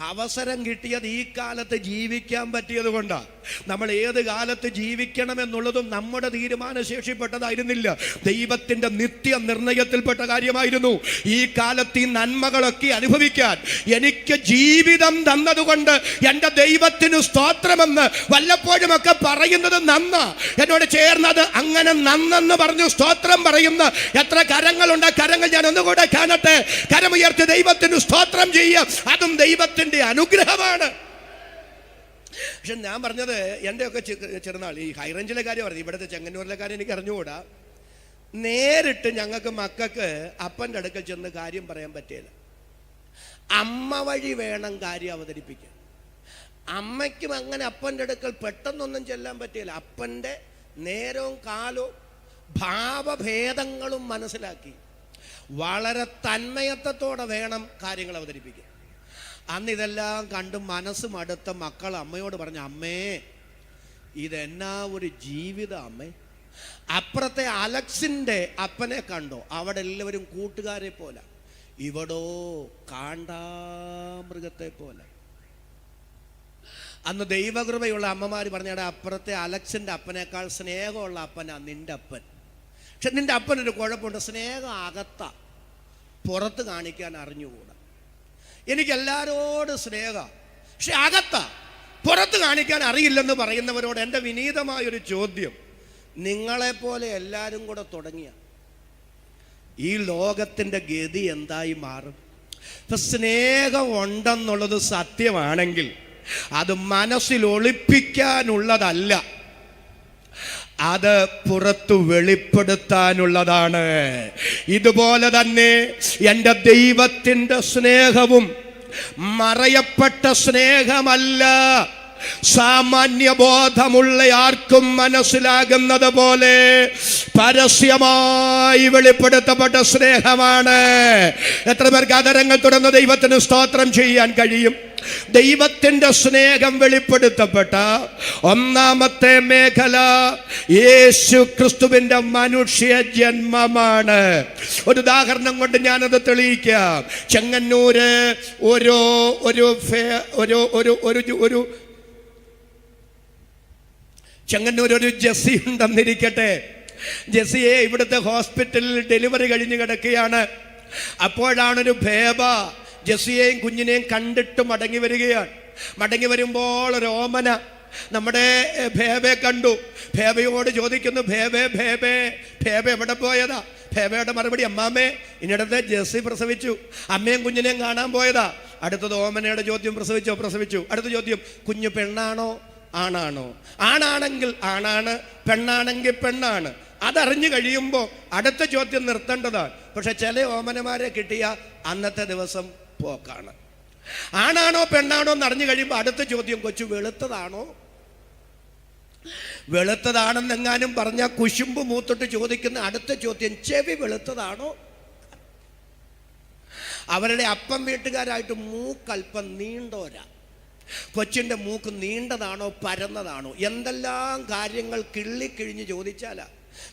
അവസരം കിട്ടിയത് ഈ കാലത്ത് ജീവിക്കാൻ പറ്റിയത് കൊണ്ടാണ്. നമ്മൾ ഏത് കാലത്ത് ജീവിക്കണമെന്നുള്ളതും നമ്മുടെ തീരുമാനശേഷിപ്പെട്ടതായിരുന്നില്ല, ദൈവത്തിൻ്റെ നിത്യ നിർണയത്തിൽപ്പെട്ട കാര്യമായിരുന്നു. ഈ കാലത്ത് ഈ നന്മകളൊക്കെ അനുഭവിക്കാൻ എനിക്ക് ജീവിതം തന്നതുകൊണ്ട് എൻ്റെ ദൈവത്തിന് സ്തോത്രമെന്ന് വല്ലപ്പോഴുമൊക്കെ പറയുന്നത് നന്ന. എന്നോട് ചേർന്നത് അങ്ങനെ നന്നെന്ന് പറഞ്ഞു സ്തോത്രം പറയുന്ന എത്ര കരങ്ങളുണ്ട്? കരങ്ങൾ ഞാൻ ഒന്നുകൂടെ കാണട്ടെ. കരമുയർത്തി ദൈവത്തിന് സ്തോത്രം ചെയ്യുക. അതും ദൈവത്തിന്റെ അനുഗ്രഹമാണ്. പക്ഷെ ഞാൻ പറഞ്ഞത് എൻ്റെയൊക്കെ ചെറുനാൾ ഈ ഹൈറേഞ്ചിലെ കാര്യം പറഞ്ഞു. ഇവിടുത്തെ ചെങ്ങന്നൂരിലെ കാര്യം എനിക്ക് അറിഞ്ഞുകൂടാ. നേരിട്ട് ഞങ്ങൾക്ക് മക്കൾക്ക് അപ്പൻ്റെ അടുക്കൽ ചെന്ന് കാര്യം പറയാൻ പറ്റിയില്ല. അമ്മ വഴി വേണം കാര്യം അവതരിപ്പിക്കാൻ. അമ്മയ്ക്കും അങ്ങനെ അപ്പൻ്റെ അടുക്കൽ പെട്ടെന്നൊന്നും ചെല്ലാൻ പറ്റിയില്ല. അപ്പൻ്റെ നേരവും കാലവും ഭാവഭേദങ്ങളും മനസ്സിലാക്കി വളരെ തന്മയത്വത്തോടെ വേണം കാര്യങ്ങൾ അവതരിപ്പിക്കാൻ. അന്ന് ഇതെല്ലാം കണ്ട് മനസ്സ് മടുത്ത മക്കൾ അമ്മയോട് പറഞ്ഞു, അമ്മേ ഇതെന്നാ ഒരു ജീവിതം അമ്മേ. അപ്പുറത്തെ അലക്സിൻ്റെ അപ്പനെ കണ്ടോ? അവിടെ എല്ലാവരും കൂട്ടുകാരെ പോലെ, ഇവിടോ കാണ്ടാമൃഗത്തെ പോലെ. അന്ന് ദൈവകൃപയുള്ള അമ്മമാർ പറഞ്ഞാൽ അപ്പുറത്തെ അലക്സിൻ്റെ അപ്പനേക്കാൾ സ്നേഹമുള്ള അപ്പനാ നിൻ്റെ അപ്പൻ. പക്ഷെ നിൻ്റെ അപ്പനൊരു കുഴപ്പമുണ്ട്, സ്നേഹം അകത്ത, പുറത്ത് കാണിക്കാൻ അറിഞ്ഞുകൂടാ. എനിക്കെല്ലാവരോടും സ്നേഹം, പക്ഷെ അകത്ത, പുറത്ത് കാണിക്കാൻ അറിയില്ലെന്ന് പറയുന്നവരോട് എൻ്റെ വിനീതമായൊരു ചോദ്യം, നിങ്ങളെപ്പോലെ എല്ലാവരും കൂടെ തുടങ്ങിയ ഈ ലോകത്തിൻ്റെ ഗതി എന്തായി മാറും? ഇപ്പം സ്നേഹം ഉണ്ടെന്നുള്ളത് സത്യമാണെങ്കിൽ അത് മനസ്സിൽ ഒളിപ്പിക്കാനുള്ളതല്ല, അത് പുറത്തു വെളിപ്പെടുത്താനുള്ളതാണ്. ഇതുപോലെ തന്നെ എൻ്റെ ദൈവത്തിൻ്റെ സ്നേഹവും മറയപ്പെട്ട സ്നേഹമല്ല, സാമാന്യബോധമുള്ള ആർക്കും മനസ്സിലാകുന്നത് പോലെ പരസ്യമായി വെളിപ്പെടുത്തപ്പെട്ട സ്നേഹമാണ്. എത്ര പേർക്ക് അതരങ്ങൾ തുറന്ന് ദൈവത്തിന് സ്തോത്രം ചെയ്യാൻ കഴിയും? ദൈവത്തിൻ്റെ സ്നേഹം വെളിപ്പെടുത്തപ്പെട്ട ഒന്നാമത്തെ മേഖല യേശു ക്രിസ്തുവിൻ്റെ മനുഷ്യ ജന്മമാണ്. ഒരു ഉദാഹരണം കൊണ്ട് ഞാനത് തെളിയിക്കാം. ചെങ്ങന്നൂര് ചെങ്ങന്നൂർ ഒരു ജെസ്സി ഉണ്ടെന്നിരിക്കട്ടെ. ജെസ്സിയെ ഇവിടുത്തെ ഹോസ്പിറ്റലിൽ ഡെലിവറി കഴിഞ്ഞ് കിടക്കുകയാണ്. അപ്പോഴാണൊരു ബേബ ജെസ്സിയെയും കുഞ്ഞിനെയും കണ്ടിട്ട് മടങ്ങി വരികയാണ്. മടങ്ങി വരുമ്പോൾ ഒരു ഓമന നമ്മുടെ ബേബയെ കണ്ടു. ബേബയോട് ചോദിക്കുന്നു, ബേബേ ബേബേ ബേബ എവിടെ പോയതാ? ബേബയുടെ മറുപടി, അമ്മാമ്മേ ഇന്നിടത്തെ ജെസ്സി പ്രസവിച്ചു, അമ്മയും കുഞ്ഞിനെയും കാണാൻ പോയതാ. അടുത്തത് ഓമനയുടെ ചോദ്യം, പ്രസവിച്ചു. അടുത്ത ചോദ്യം, കുഞ്ഞ് പെണ്ണാണോ ആണാണോ? ആണാണെങ്കിൽ ആണാണ്, പെണ്ണാണെങ്കിൽ പെണ്ണാണ്. അതറിഞ്ഞു കഴിയുമ്പോൾ അടുത്ത ചോദ്യം നിർത്തേണ്ടതാണ്. പക്ഷെ ചില ഓമനമാരെ കിട്ടിയ അന്നത്തെ ദിവസം പോക്കാണ്. ആണാണോ പെണ്ണാണോ എന്ന് അറിഞ്ഞു കഴിയുമ്പോൾ അടുത്ത ചോദ്യം, കൊച്ചു വെളുത്തതാണോ? വെളുത്തതാണെന്നെങ്ങാനും പറഞ്ഞാൽ കുശുമ്പ് മൂത്തിട്ട് ചോദിക്കുന്ന അടുത്ത ചോദ്യം, ചെവി വെളുത്തതാണോ? അവരുടെ അപ്പം വീട്ടുകാരായിട്ട് മൂക്കൽപ്പം നീണ്ടോരാ. കൊച്ചിൻ്റെ മൂക്ക് നീണ്ടതാണോ പരന്നതാണോ? എന്തെല്ലാം കാര്യങ്ങൾ കിള്ളിക്കിഴിഞ്ഞ് ചോദിച്ചാലാ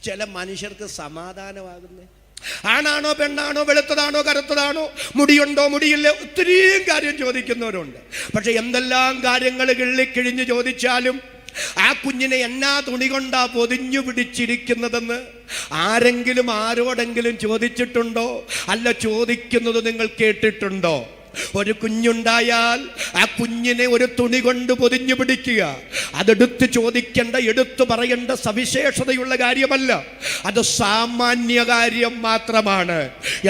ചില മനുഷ്യർക്ക് സമാധാനമാകുന്നേ. ആണാണോ പെണ്ണാണോ, വെളുത്തതാണോ കറുത്തതാണോ, മുടിയുണ്ടോ മുടിയില്ല, ഒത്തിരിയും കാര്യം ചോദിക്കുന്നവരുണ്ട്. പക്ഷെ എന്തെല്ലാം കാര്യങ്ങൾ കിള്ളിക്കിഴിഞ്ഞ് ചോദിച്ചാലും ആ കുഞ്ഞിനെ എന്നാ തുണി കൊണ്ടാ പൊതിഞ്ഞു പിടിച്ചിരിക്കുന്നതെന്ന് ആരെങ്കിലും ആരോടെങ്കിലും ചോദിച്ചിട്ടുണ്ടോ? അല്ല, ചോദിക്കുന്നത് നിങ്ങൾ കേട്ടിട്ടുണ്ടോ? ഒരു കുഞ്ഞുണ്ടായാൽ ആ കുഞ്ഞിനെ ഒരു തുണി കൊണ്ട് പൊതിഞ്ഞു പിടിക്കുക, അതെടുത്ത് ചോദിക്കേണ്ട, എടുത്തു പറയേണ്ട സവിശേഷതയുള്ള കാര്യമല്ല, അത് സാമാന്യ കാര്യം മാത്രമാണ്.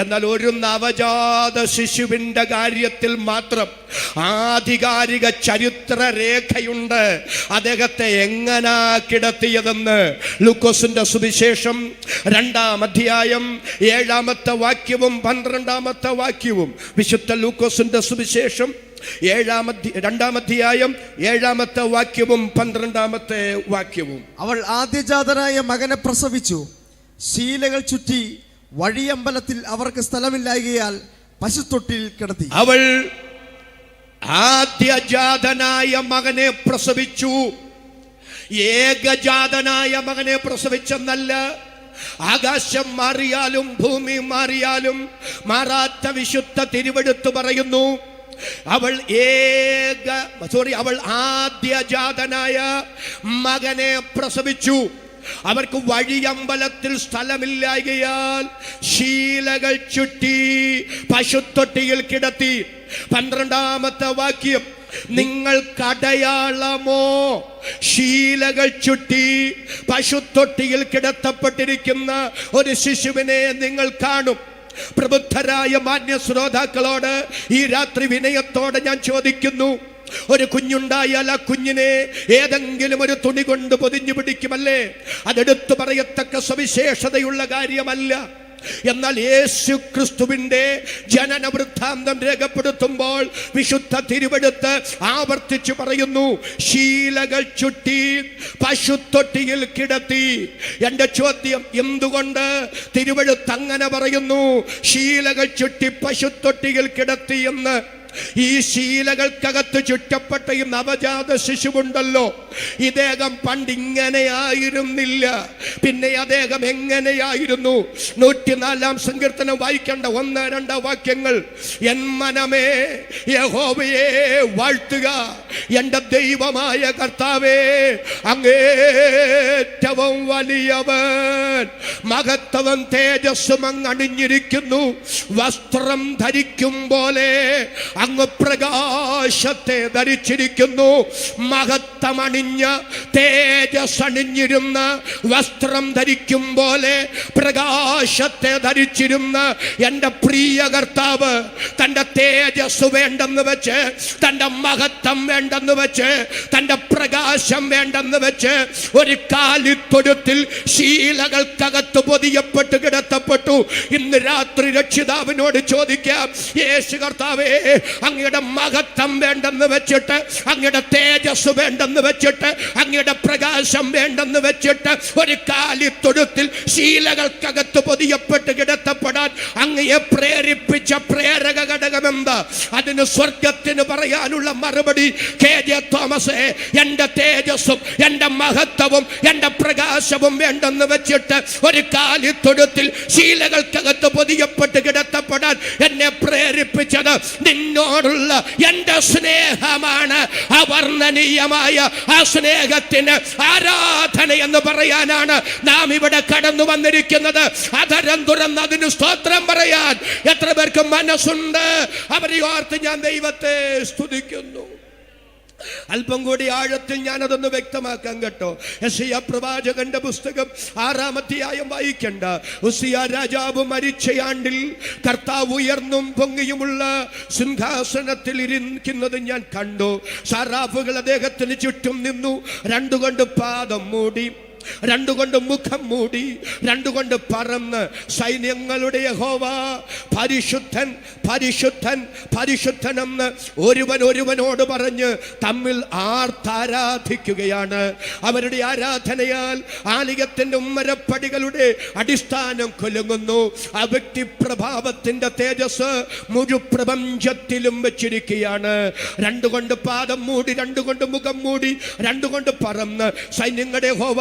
എന്നാൽ ഒരു നവജാത ശിശുവിൻ്റെ കാര്യത്തിൽ മാത്രം ആധികാരിക ചരിത്ര രേഖയുണ്ട് അദ്ദേഹത്തെ എങ്ങനാ കിടത്തിയതെന്ന്. ലൂക്കോസിന്റെ സുവിശേഷം 2-ാം അധ്യായം 7-ാമത്തെ വാക്യവും 12-ാമത്തെ വാക്യവും. വിശുദ്ധ ലൂക്കോസിന്റെ സുവിശേഷം 2-ാം അധ്യായം 7-ാമത്തെ വാക്യവും 12-ാമത്തെ വാക്യവും. അവൾ ആദ്യജാതനായ മകനെ പ്രസവിച്ചു. ശീലകൾ ചുറ്റി വഴിയമ്പലത്തിൽ അവർക്ക് സ്ഥലമില്ലായകയാൽ പശുത്തൊട്ടിൽ കിടത്തി. അവൾ ആദ്യജാതനായ മകനെ പ്രസവിച്ചു. ഏകജാതനായ മകനെ പ്രസവിച്ചെന്നല്ല. ആകാശം മാറിയാലും ഭൂമി മാറിയാലും മാറാത്ത വിശുദ്ധ തിരുവെടുത്ത് പറയുന്നു, അവൾ അവൾ ആദ്യജാതനായ മകനെ പ്രസവിച്ചു. അവർക്ക് വഴിയമ്പലത്തിൽ സ്ഥലമില്ലായകയാൽ ശീലകൾ ചുറ്റി പശുത്തൊട്ടിയിൽ കിടത്തി. 12-ാമത്തെ വാക്യം, നിങ്ങൾക്കടയാളമോ ശീലകൾ ചുറ്റി പശുത്തൊട്ടിയിൽ കിടത്തപ്പെട്ടിരിക്കുന്ന ഒരു ശിശുവിനെ നിങ്ങൾ കാണും. പ്രബുദ്ധരായ മാന്യ ശ്രോതാക്കളോട് ഈ രാത്രി വിനയത്തോടെ ഞാൻ ചോദിക്കുന്നു, ഒരു കുഞ്ഞുണ്ടായാൽ ആ കുഞ്ഞിനെ ഏതെങ്കിലും ഒരു തുണി കൊണ്ട് പൊതിഞ്ഞു പിടിക്കുമല്ലേ? അതെടുത്തു പറയത്തക്ക സവിശേഷതയുള്ള കാര്യമല്ല. എന്നാൽ യേശു ക്രിസ്തുവിന്റെ ജനന വൃത്താന്തം രേഖപ്പെടുത്തുമ്പോൾ വിശുദ്ധ തിരുവെടുത്ത് ആവർത്തിച്ചു പറയുന്നു, ശീലകൾ ചുറ്റി പശുത്തൊട്ടിയിൽ കിടത്തി. എന്റെ ചോദ്യം, എന്തുകൊണ്ട് തിരുവെടുത്ത് അങ്ങനെ പറയുന്നു, ശീലകൾ ചുറ്റി പശുത്തൊട്ടിയിൽ കിടത്തി എന്ന്? ഈ ശീലകൾക്കകത്ത് ചുറ്റപ്പെട്ട ഈ നവജാത ശിശുവുണ്ടല്ലോ, ഇദ്ദേഹം പണ്ടിങ്ങനെയായിരുന്നില്ല. പിന്നെ അദ്ദേഹം എങ്ങനെയായിരുന്നു? 104-ാം സങ്കീർത്തനം വായിക്കേണ്ട 1-2 വാക്യങ്ങൾ. എൻ മനമേ യഹോവയെ വാഴ്ത്തുക, എൻ്റെ ദൈവമായ കർത്താവേ അങ്ങേറ്റവും വലിയവൻ. മഹത്വം തേജസ്സും അങ്ങ് അണിഞ്ഞിരിക്കുന്നു. വസ്ത്രം ധരിക്കും പോലെ അങ്ങ് പ്രകാശത്തെ ധരിച്ചിരിക്കുന്നു. മഹത്വമണിഞ്ഞ തേജസ് അണിഞ്ഞിരുന്ന വസ്ത്രം ധരിക്കും പോലെ പ്രകാശത്തെ ധരിച്ചിരുന്ന എൻ്റെ പ്രിയ കർത്താവ് തൻ്റെ തേജസ് വേണ്ടെന്ന് വെച്ച്, തൻ്റെ മഹത്വം വേണ്ടെന്ന് വെച്ച്, തൻ്റെ പ്രകാശം വേണ്ടെന്ന് വെച്ച് ഒരു കാലിത്തൊഴുത്തിൽ ശീലകൾക്കകത്ത് പൊതിയപ്പെട്ട് കിടത്തപ്പെട്ടു. ഇന്ന് രാത്രി രക്ഷിതാവിനോട് ചോദിക്കാം, യേശു കർത്താവേ അങ്ങയുടെ മഹത്വം വേണ്ടെന്ന് വെച്ചിട്ട്, അങ്ങയുടെ തേജസ് വേണ്ടെന്ന് വെച്ചിട്ട്, അങ്ങയുടെ പ്രകാശം വേണ്ടെന്ന് വെച്ചിട്ട് ഒരു കാലിത്തൊഴുത്തിൽ ശീലകൾക്കകത്ത് പൊതിയപ്പെട്ട് കിടത്തപ്പെടാൻ അങ്ങയെ പ്രേരിപ്പിച്ച പ്രേരക ഘടകമെന്താ? അതിന് സ്വർഗത്തിന് പറയാനുള്ള മറുപടി, KJ തോമസേ, എൻ്റെ തേജസ്സും എൻ്റെ മഹത്വവും എൻ്റെ പ്രകാശവും വേണ്ടെന്ന് വെച്ചിട്ട് ഒരു കാലിത്തൊഴുത്തിൽ ശീലകൾക്കകത്ത് പൊതിയപ്പെട്ട് കിടത്തപ്പെടാൻ എന്നെ പ്രേരിപ്പിച്ചത് നിന്നോടുള്ള എൻ്റെ സ്നേഹമാണ്. അവർണ്ണനീയമായ ആ സ്നേഹത്തിന് ആരാധന എന്ന് പറയാനാണ് നാം ഇവിടെ കടന്നു വന്നിരിക്കുന്നത്. അധരം തുറന്ന് അതിന് സ്തോത്രം പറയാൻ എത്ര പേർക്ക് മനസ്സുണ്ട്? അവരെ ഓർത്ത് ഞാൻ ദൈവത്തെ സ്തുതിക്കുന്നു. അല്പം കൂടി ആഴത്തിൽ ഞാനതൊന്ന് വ്യക്തമാക്കാം കേട്ടോ. യെശയ്യാ പ്രവാചകന്റെ പുസ്തകം 6-ാം അധ്യായം വായിക്കണ്ട. ഉസിയ രാജാവ് മരിച്ചയാണ്ടിൽ കർത്താവ് ഉയർന്നും പൊങ്ങിയുമുള്ള സിംഹാസനത്തിൽ ഇരിക്കുന്നത് ഞാൻ കണ്ടു. സറാഫുകൾ അദ്ദേഹത്തിന് ചുറ്റും നിന്നു. 2 കൊണ്ട് പാദം മൂടി, 2 കൊണ്ട് മുഖം മൂടി, 2 കൊണ്ട് പറന്ന് സൈന്യങ്ങളുടെ യഹോവ പരിശുദ്ധൻ പരിശുദ്ധൻ പരിശുദ്ധനെന്ന് ഒരുവനോട് പറഞ്ഞ് തമ്മിൽ ആർത്താരാധിക്കുകയാണ്. അവരുടെ ആരാധനയാൽ ആലയത്തിന്റെ ഉമ്മരപ്പടികളുടെ അടിസ്ഥാനം കുലുങ്ങുന്നു. ആ വ്യക്തിപ്രഭാവത്തിന്റെ തേജസ് മുഴുപ്രപഞ്ചത്തിലും വെച്ചിരിക്കുകയാണ്. 2 കൊണ്ട് പാദം മൂടി, 2 കൊണ്ട് മുഖം മൂടി, 2 കൊണ്ട് പറന്ന് സൈന്യങ്ങളുടെ യഹോവ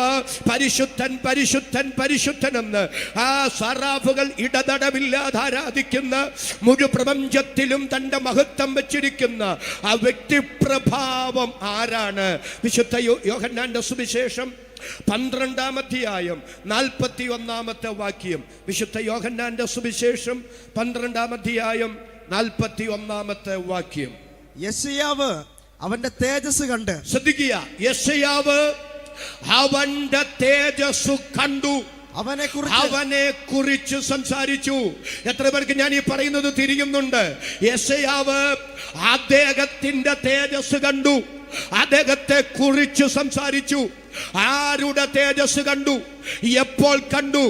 പരിശുദ്ധൻ പരിശുദ്ധൻ പരിശുദ്ധൻ എന്ന് ആ സറാഫുകൾ ഇടതടവില്ലാതെ ആരാധിക്കുന്ന, മുഴുപ്രപഞ്ചത്തിലും തന്റെ മഹത്വം വെച്ചിരിക്കുന്ന ആ വ്യക്തിപ്രഭാവം ആരാണ്? വിശുദ്ധ യോഹന്നാന്റെ സുവിശേഷം 12-ാം അധ്യായം 41-ാമത്തെ വാക്യം. വിശുദ്ധ യോഹന്നാന്റെ സുവിശേഷം 12-ാം അധ്യായം 41-ാമത്തെ വാക്യം. യെശയ്യാവ് അവന്റെ തേജസ് കണ്ട്, ശ്രദ്ധിക്കുക, യെശയ്യാവ് അവന്റെ തേജസ് കണ്ടു. അവനെ കുറിച്ച് സംസാരിച്ചു. എത്ര പേർക്ക് ഞാൻ ഈ പറയുന്നത് തിരിയുന്നുണ്ട്? യെശയ്യാവ് അദ്ദേഹത്തിന്റെ തേജസ് കണ്ടു, അദ്ദേഹത്തെ കുറിച്ച് സംസാരിച്ചു. ആരുടെ തേജസ് കണ്ടു? എപ്പോൾ കണ്ടു?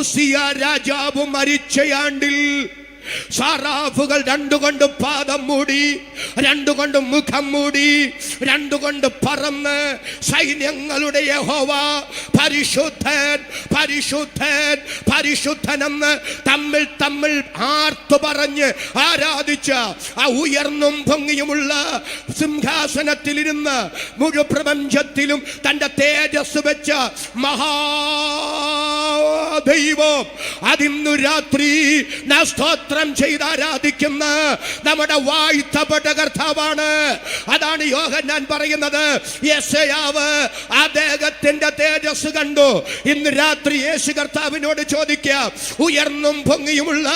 ഉസിയ രാജാവ് മരിച്ചയാണ്ടിൽ സാറാഫുകൾ രണ്ടുകൊണ്ട് പാദം മൂടി, രണ്ടുകൊണ്ട് മുഖം മൂടി, രണ്ടുകൊണ്ട് പറന്ന് സൈന്യങ്ങളുടെ യഹോവ പരിശുദ്ധൻ പരിശുദ്ധൻ പരിശുദ്ധനെന്ന് തമ്മിൽ തമ്മിൽ ആർത്തു പറഞ്ഞ് ആരാധിച്ച ആ ഉയർന്നും പൊങ്ങിയുമുള്ള സിംഹാസനത്തിലിരുന്ന് മുഴുപ്രപഞ്ചത്തിലും തന്റെ തേജസ് വെച്ച മഹാദൈവം അതിന്നു രാത്രി സ്തോത്രം ചെയ്ത് ആരാധിക്കുന്ന നമ്മുടെ വാഴ്ത്തപ്പെട്ട കർത്താവാണ്. അതാണ് യോഹന്നാൻ പറയുന്നത്. യെശയ്യാവ് അദ്ദേഹത്തിന്റെ തേജസ് കണ്ടു. ഇന്ന് രാത്രി യേശു കർത്താവിനോട് ചോദിക്കാം, ഉയർന്നും പൊങ്ങിയുമുള്ള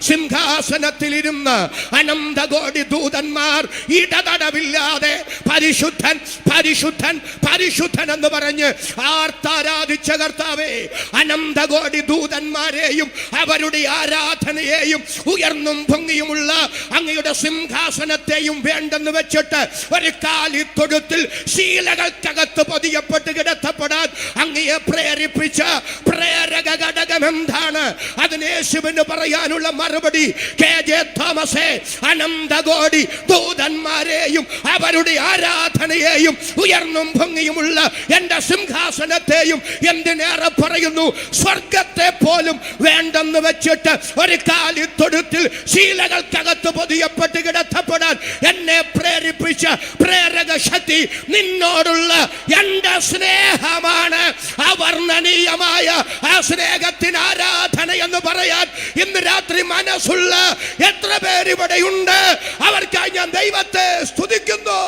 സിംഹാസനത്തിലിരുന്ന് അനന്തകോടി ദൂതന്മാർ ഇടതടവില്ലാതെ പരിശുദ്ധൻ പരിശുദ്ധൻ പരിശുദ്ധൻ എന്ന് പറഞ്ഞ് ആർത്താരാധിച്ച കർത്താവേ, അനന്തകോടി ദൂതന്മാരെയും അവരുടെ ആരാധനയെയും ഉയർന്നും പൊങ്ങിയുമുള്ള അങ്ങയുടെ സിംഹാസനത്തെയും വേണ്ടെന്ന് വെച്ചിട്ട് ഒരു കാലിത്തൊഴുത്തിൽ ശീലകൾക്കകത്ത് പൊതിയപ്പെട്ട് കിടത്തപ്പെടാൻ അങ്ങയെ പ്രേരിപ്പിച്ച പ്രേരക ഘടകം എന്താണ്? അതിന് യേശുവിന് പറയാനുള്ള മറുപടി, KJ തോമസേ, അനന്തകോടി ദൂതന്മാരെയും അവരുടെ ആരാധനയെയും ഉയർന്നും പൊങ്ങിയുമുള്ള എന്റെ സിംഹാസനത്തെയും എന്തിനേറെ പറയുന്നു, സ്വർഗത്തെ പോലും വേണ്ടെന്ന് വെച്ചിട്ട് ഒരു കാലിത്തൊഴുത്തിൽ ശീലകൾക്കകത്ത് പൊതിയപ്പെട്ട് കിടത്തപ്പെടാൻ എന്നെ പ്രേരിപ്പിച്ച പ്രേരക ശക്തി നിന്നോടുള്ള എന്റെ സ്നേഹമാണ്. അവർണ്ണനീയമായ ആ സ്നേഹത്തിന് ആരാധന എന്ന് പറയാൻ ഇന്ന് രാത്രി മനസ്സുള്ള എത്ര പേരിവിടെയുണ്ട്? അവർക്കായി ഞാൻ ദൈവത്തെ സ്തുതിക്കുന്നു.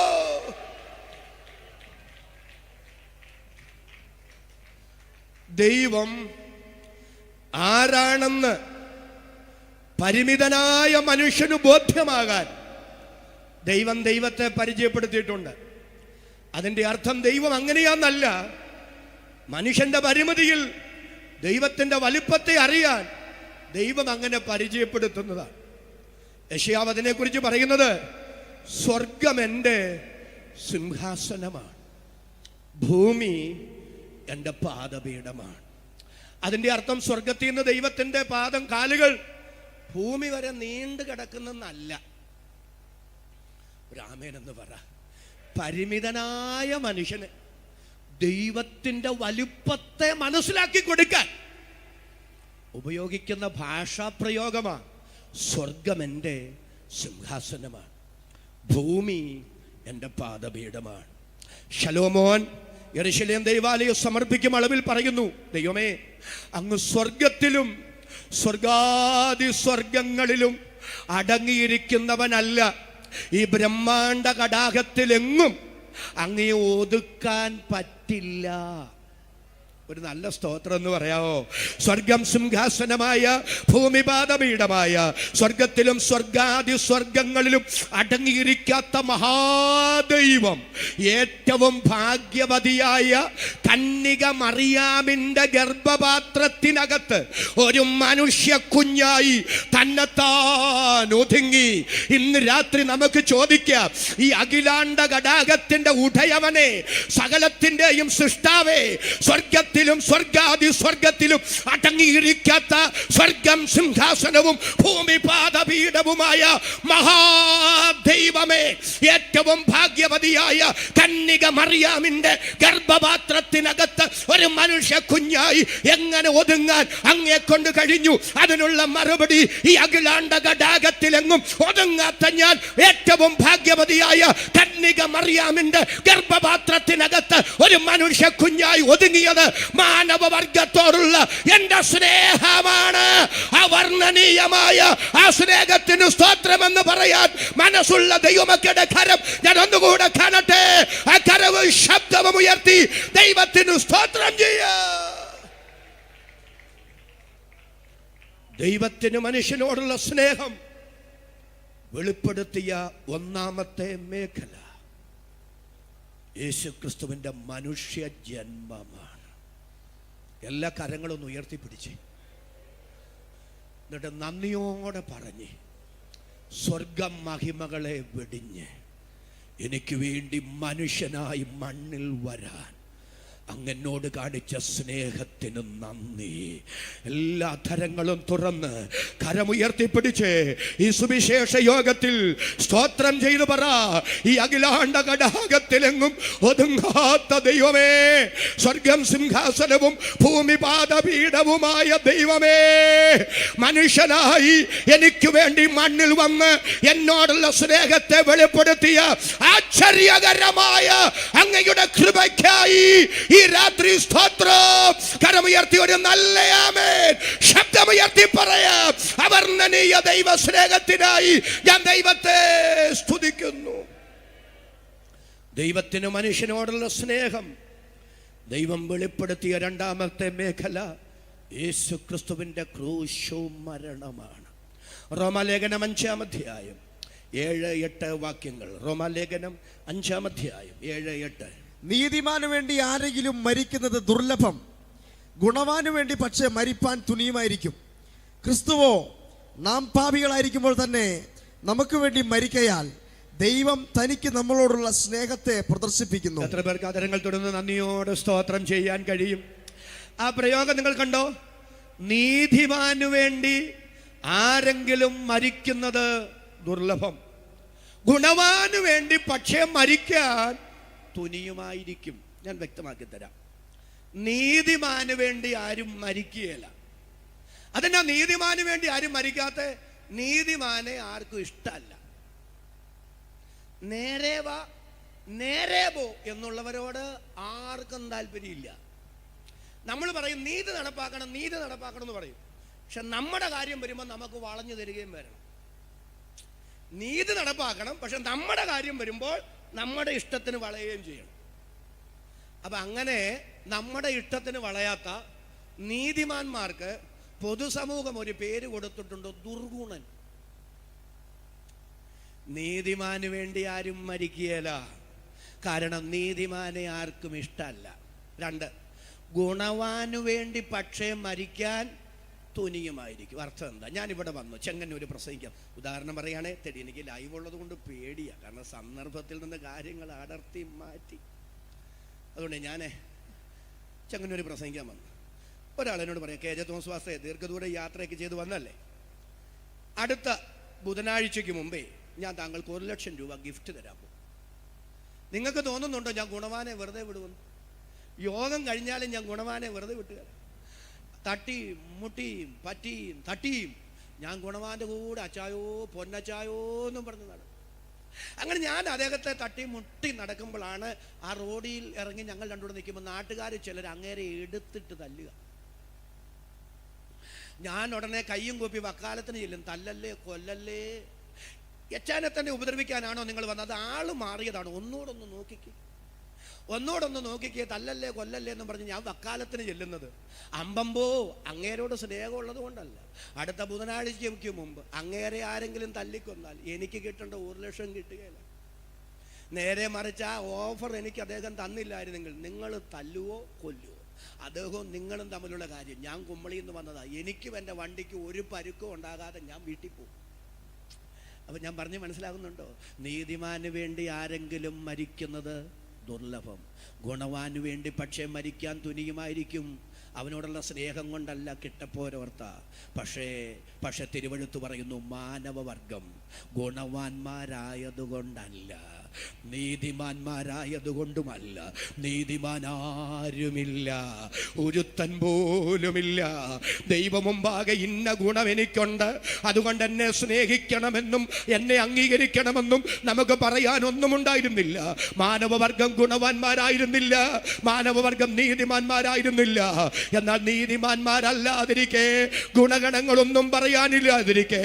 ദൈവം ആരാണെന്ന് പരിമിതനായ മനുഷ്യന് ബോധ്യമാകാൻ ദൈവം ദൈവത്തെ പരിചയപ്പെടുത്തിയിട്ടുണ്ട്. അതിൻ്റെ അർത്ഥം ദൈവം അങ്ങനെയാന്നല്ല, മനുഷ്യന്റെ പരിമിതിയിൽ ദൈവത്തിന്റെ വലിപ്പത്തെ അറിയാൻ ദൈവം അങ്ങനെ പരിചയപ്പെടുത്തുന്നതാണ്. യെശയ്യാവ് അതിനെക്കുറിച്ച് പറയുന്നത്, സ്വർഗം എൻ്റെ സിംഹാസനമാണ്, ഭൂമി എൻ്റെ പാദപീഠമാണ്. അതിൻ്റെ അർത്ഥം സ്വർഗത്തിൽ നിന്ന് ദൈവത്തിന്റെ പാദം കാലുകൾ ഭൂമി വരെ നീണ്ടു കിടക്കുന്നല്ല. രാമൻ എന്ന് പറ. പരിമിതനായ മനുഷ്യന് ദൈവത്തിന്റെ വലുപ്പത്തെ മനസ്സിലാക്കി കൊടുക്കാൻ ഉപയോഗിക്കുന്ന ഭാഷാപ്രയോഗമാണ് സ്വർഗം എൻ്റെ സിംഹാസനമാണ്, ഭൂമി എൻ്റെ പാദപീഠമാണ്. ശലോമോൻ യെരൂശലേം ദൈവാലയം സമർപ്പിക്കും അളവിൽ പറയുന്നു, ദൈവമേ, അങ്ങ് സ്വർഗത്തിലും സ്വർഗാദി സ്വർഗങ്ങളിലും അടങ്ങിയിരിക്കുന്നവനല്ല, ഈ ബ്രഹ്മാണ്ട കടാകത്തിലെങ്ങും അങ്ങേ ഒതുക്കാൻ പറ്റില്ല. ഒരു നല്ല സ്തോത്രം എന്ന് പറയാമോ? സ്വർഗം സിംഹാസനമായ ഭൂമി പാദപീഠമായ സ്വർഗത്തിലും സ്വർഗാദി സ്വർഗങ്ങളിലും അടങ്ങിയിരിക്കാത്ത മഹാദൈവം ഏറ്റവും ഭാഗ്യവതിയായ കന്യക മറിയാമിന്റെ ഗർഭപാത്രത്തിനകത്ത് ഒരു മനുഷ്യ കുഞ്ഞായി തന്നെത്താൻ ഒതുങ്ങി. ഇന്ന് രാത്രി നമുക്ക് ചോദിക്കാം, ഈ അഖിലാണ്ട കടാകത്തിന്റെ ഉടയവനെ, സകലത്തിന്റെയും സൃഷ്ടാവേ, സ്വർഗത്തിൽ സ്വർഗാദി സ്വർഗത്തിലും അടങ്ങിയിരിക്കാത്ത സ്വർഗം സിംഹാസനവും ഭൂമി പാദപീഠവുമായ മഹാദൈവമേ, ഏറ്റവും ഭാഗ്യവതിയായ കന്യക മറിയാമിന്റെ ഗർഭപാത്രത്തിനകത്ത് ഒരു മനുഷ്യ കുഞ്ഞായി എങ്ങനെ ഒതുങ്ങാൻ അങ്ങേ കൊണ്ട് കഴിഞ്ഞു? അതിനുള്ള മറുപടി, ഈ അഖിലാണ്ട കടാകത്തിലെങ്ങും ഒതുങ്ങാത്ത ഞാൻ ഏറ്റവും ഭാഗ്യവതിയായ കന്യക മറിയാമിന്റെ ഗർഭപാത്രത്തിനകത്ത് ഒരു മനുഷ്യ കുഞ്ഞായി ഒതുങ്ങിയത് മാനവവർഗത്തോടുള്ള എന്റെ സ്നേഹമാണ്. അവർണ്ണനീയമായ ആ സ്നേഹത്തിന് സ്തോത്രമെന്ന് പറയാൻ മനസ്സുള്ള ദൈവമക്കളുടെ കരം ഞാൻ ഒന്നുകൂടെ കാണട്ടെ. ആ കരവും ശബ്ദവും ഉയർത്തി ദൈവത്തിന് സ്തോത്രം ചെയ്യാം. ദൈവത്തിന് മനുഷ്യനോടുള്ള സ്നേഹം വെളിപ്പെടുത്തിയ ഒന്നാമത്തെ മേഖല യേശുക്രിസ്തുവിന്റെ മനുഷ്യ ജന്മമാണ്. എല്ലാ കരങ്ങളും ഉയർത്തിപ്പിടിച്ച് എന്നിട്ട് നന്ദിയോടെ പറഞ്ഞ്, സ്വർഗം മഹിമകളെ വെടിഞ്ഞ് എനിക്ക് വേണ്ടി മനുഷ്യനായി മണ്ണിൽ വരാൻ അങ്ങനോട് കാണിച്ച സ്നേഹത്തിന് നന്ദി. എല്ലാ ധരങ്ങളും തുറന്ന് കരമുയർത്തിപ്പിടിച്ച് ഈ സുവിശേഷ യോഗത്തിൽ സ്തോത്രം ചെയ്തു പറ, ഈ അഖിലാണ്ട കടാകത്തിലെങ്ങും ഒതുങ്ങാത്ത ദൈവമേ, സ്വർഗം സിംഹാസനവും ഭൂമി പാദപീഠവുമായ ദൈവമേ, മനുഷ്യനായി എനിക്ക് വേണ്ടി മണ്ണിൽ വന്ന് എന്നോടുള്ള സ്നേഹത്തെ വെളിപ്പെടുത്തിയ ആശ്ചര്യകരമായ അങ്ങയുടെ കൃപയ്ക്കായി ഈ രാത്രി സ്തോത്രം. കരമുയർത്തി ഒരു നല്ല ആമേൻ ശബ്ദമുയർത്തി പറയാം. അവർണ്ണനീയ ദൈവ സ്നേഹത്തിനായി ഞാൻ ദൈവത്തെ സ്തുതിക്കുന്നു. ദൈവത്തിന് മനുഷ്യനോടുള്ള സ്നേഹം ദൈവം വെളിപ്പെടുത്തിയ രണ്ടാമത്തെ മേഖല യേശു ക്രിസ്തുവിന്റെ ക്രൂശും മരണമാണ്. റോമാലേഖനം 5-ാം അധ്യായം 7-8 വാക്യങ്ങൾ. റോമാലേഖനം 5-ാം അധ്യായം 7-8. നീതിമാനു വേണ്ടി ആരെങ്കിലും മരിക്കുന്നത് ദുർലഭം, ഗുണവാനു വേണ്ടി പക്ഷേ മരിപ്പാൻ തുനിയുമായിരിക്കും. ക്രിസ്തുവോ നാം പാപികളായിരിക്കുമ്പോൾ തന്നെ നമുക്ക് വേണ്ടി മരിക്കയാൽ ദൈവം തനിക്ക് നമ്മളോടുള്ള സ്നേഹത്തെ പ്രദർശിപ്പിക്കുന്നു. എത്ര പേർക്ക് ആദരങ്ങൾ തുടർന്ന് നന്ദിയോടെ സ്തോത്രം ചെയ്യാൻ കഴിയും? ആ പ്രയോഗം നിങ്ങൾ കണ്ടോ? നീതിമാനു വേണ്ടി ആരെങ്കിലും മരിക്കുന്നത് ദുർലഭം, ഗുണവാനു വേണ്ടി പക്ഷേ മരിക്കാൻ തുനിയുമായിരിക്കും. ഞാൻ വ്യക്തമാക്കി തരാം. നീതിമാന് വേണ്ടി ആരും മരിക്കുകയില്ല. അതെന്നാ നീതിമാന് വേണ്ടി ആരും മരിക്കാത്ത? നീതിമാനെ ആർക്കും ഇഷ്ടമല്ല. നേരെ വാ നേരെ പോ എന്നുള്ളവരോട് ആർക്കും താല്പര്യമില്ല. നമ്മൾ പറയും നീതി നടപ്പാക്കണം, നീതി നടപ്പാക്കണം എന്ന് പറയും. പക്ഷെ നമ്മുടെ കാര്യം വരുമ്പോൾ നമുക്ക് വളഞ്ഞു തരികയും വരണം. നീതി നടപ്പാക്കണം, പക്ഷെ നമ്മുടെ കാര്യം വരുമ്പോൾ നമ്മുടെ ഇഷ്ടത്തിന് വളയുകയും ചെയ്യണം. അപ്പൊ അങ്ങനെ നമ്മുടെ ഇഷ്ടത്തിന് വളയാത്ത നീതിമാന്മാർക്ക് പൊതുസമൂഹം ഒരു പേര് കൊടുത്തിട്ടുണ്ട്, ദുർഗുണൻ. നീതിമാന് വേണ്ടി ആരും മരിക്കുകയില്ല, കാരണം നീതിമാനെ ആർക്കും ഇഷ്ടമല്ല. 2, ഗുണവാനു വേണ്ടി പക്ഷേ മരിക്കാൻ തുനിയുമായിരിക്കും. അർത്ഥം എന്താ? ഞാനിവിടെ വന്നു ചെങ്ങന്നൂർ പ്രസംഗിക്കാം. ഉദാഹരണം പറയുകയാണെങ്കിൽ എനിക്ക് ലൈവ് ഉള്ളത് കൊണ്ട് പേടിയാണ്, കാരണം സന്ദർഭത്തിൽ നിന്ന് കാര്യങ്ങൾ അടർത്തി മാറ്റി. അതുകൊണ്ട് ഞാൻ ചെങ്ങന്നൂർ പ്രസംഗിക്കാൻ വന്നു. ഒരാളെന്നോട് പറയാം, KJ തോമസ് വാസ്തവ ദീർഘദൂര യാത്രയൊക്കെ ചെയ്ത് വന്നല്ലേ, അടുത്ത ബുധനാഴ്ചയ്ക്ക് മുമ്പേ ഞാൻ താങ്കൾക്ക് 1 ലക്ഷം രൂപ ഗിഫ്റ്റ് തരാൻ പോകും. നിങ്ങൾക്ക് തോന്നുന്നുണ്ടോ ഞാൻ ഗുണവാനെ വെറുതെ വിടുമെന്ന്? യോഗം കഴിഞ്ഞാലും ഞാൻ ഗുണവാനെ വെറുതെ വിട്ടുക. തട്ടിയും മുട്ടിയും പറ്റിയും തട്ടിയും ഞാൻ ഗുണവാന്റെ കൂടെ അച്ചായോ പൊന്നച്ചായോ എന്നും പറഞ്ഞു നടക്കും. അങ്ങനെ ഞാൻ അദ്ദേഹത്തെ തട്ടി മുട്ടി നടക്കുമ്പോഴാണ് ആ റോഡിൽ ഇറങ്ങി ഞങ്ങൾ രണ്ടുകൂടെ നിൽക്കുമ്പോൾ നാട്ടുകാർ ചിലർ അങ്ങേരെ എടുത്തിട്ട് തല്ലുക. ഞാൻ ഉടനെ കയ്യും കൂപ്പി വക്കാലത്തിന് ചെല്ലും, തല്ലല്ലേ കൊല്ലല്ലേ. യച്ചാനെ തന്നെ ഉപദ്രവിക്കാനാണോ നിങ്ങൾ വന്നത്? ആള് മാറിയതാണ്. ഒന്നുകൂടൊന്ന് നോക്കിക്കേ, തല്ലല്ലേ കൊല്ലല്ലേ എന്ന് പറഞ്ഞ് ഞാൻ വക്കാലത്തിന് ചെല്ലുന്നത് അമ്പമ്പോ അങ്ങേരോട് സ്നേഹമുള്ളത് കൊണ്ടല്ല. അടുത്ത ബുധനാഴ്ചയ്ക്ക് മുമ്പ് അങ്ങേരെ ആരെങ്കിലും തല്ലിക്കൊന്നാൽ എനിക്ക് കിട്ടേണ്ട 1 ലക്ഷം കിട്ടുകയില്ല. നേരെ മറിച്ച് ആ ഓഫർ എനിക്ക് അദ്ദേഹം തന്നില്ലായിരുന്നെങ്കിൽ നിങ്ങൾ തല്ലുവോ കൊല്ലുവോ അദ്ദേഹവും നിങ്ങളും തമ്മിലുള്ള കാര്യം. ഞാൻ കുമ്മളിയിൽ നിന്ന് വന്നതാ, എനിക്കും എൻ്റെ വണ്ടിക്ക് ഒരു പരുക്കോ ഉണ്ടാകാതെ ഞാൻ വീട്ടിൽ പോകും. അപ്പം ഞാൻ പറഞ്ഞ് മനസ്സിലാകുന്നുണ്ടോ? നീതിമാന് വേണ്ടി ആരെങ്കിലും മരിക്കുന്നത് ദുർലഭം, ഗുണവാനു വേണ്ടി പക്ഷേ മരിക്കാൻ തുനിയുമായിരിക്കും. അവനോടുള്ള സ്നേഹം കൊണ്ടല്ല കിട്ടപ്പോരോർത്ത. പക്ഷേ തിരുവഴുത്ത് പറയുന്നു, മാനവവർഗം ഗുണവാന്മാരായതുകൊണ്ടല്ല, നീതിമാന്മാരായതുകൊണ്ടുമല്ല. നീതിമാനാരുമില്ല, ഒരുത്തൻ പോലുമില്ല. ദൈവമുമ്പാകെ ഇന്ന ഗുണം എനിക്കുണ്ട്, അതുകൊണ്ട് എന്നെ സ്നേഹിക്കണമെന്നും എന്നെ അംഗീകരിക്കണമെന്നും നമുക്ക് പറയാനൊന്നും ഉണ്ടായിരുന്നില്ല. മാനവവർഗം ഗുണവാന്മാരായിരുന്നില്ല, മാനവവർഗം നീതിമാന്മാരായിരുന്നില്ല. എന്നാൽ നീതിമാന്മാരല്ലാതിരിക്കെ, ഗുണഗണങ്ങളൊന്നും പറയാനില്ലാതിരിക്കെ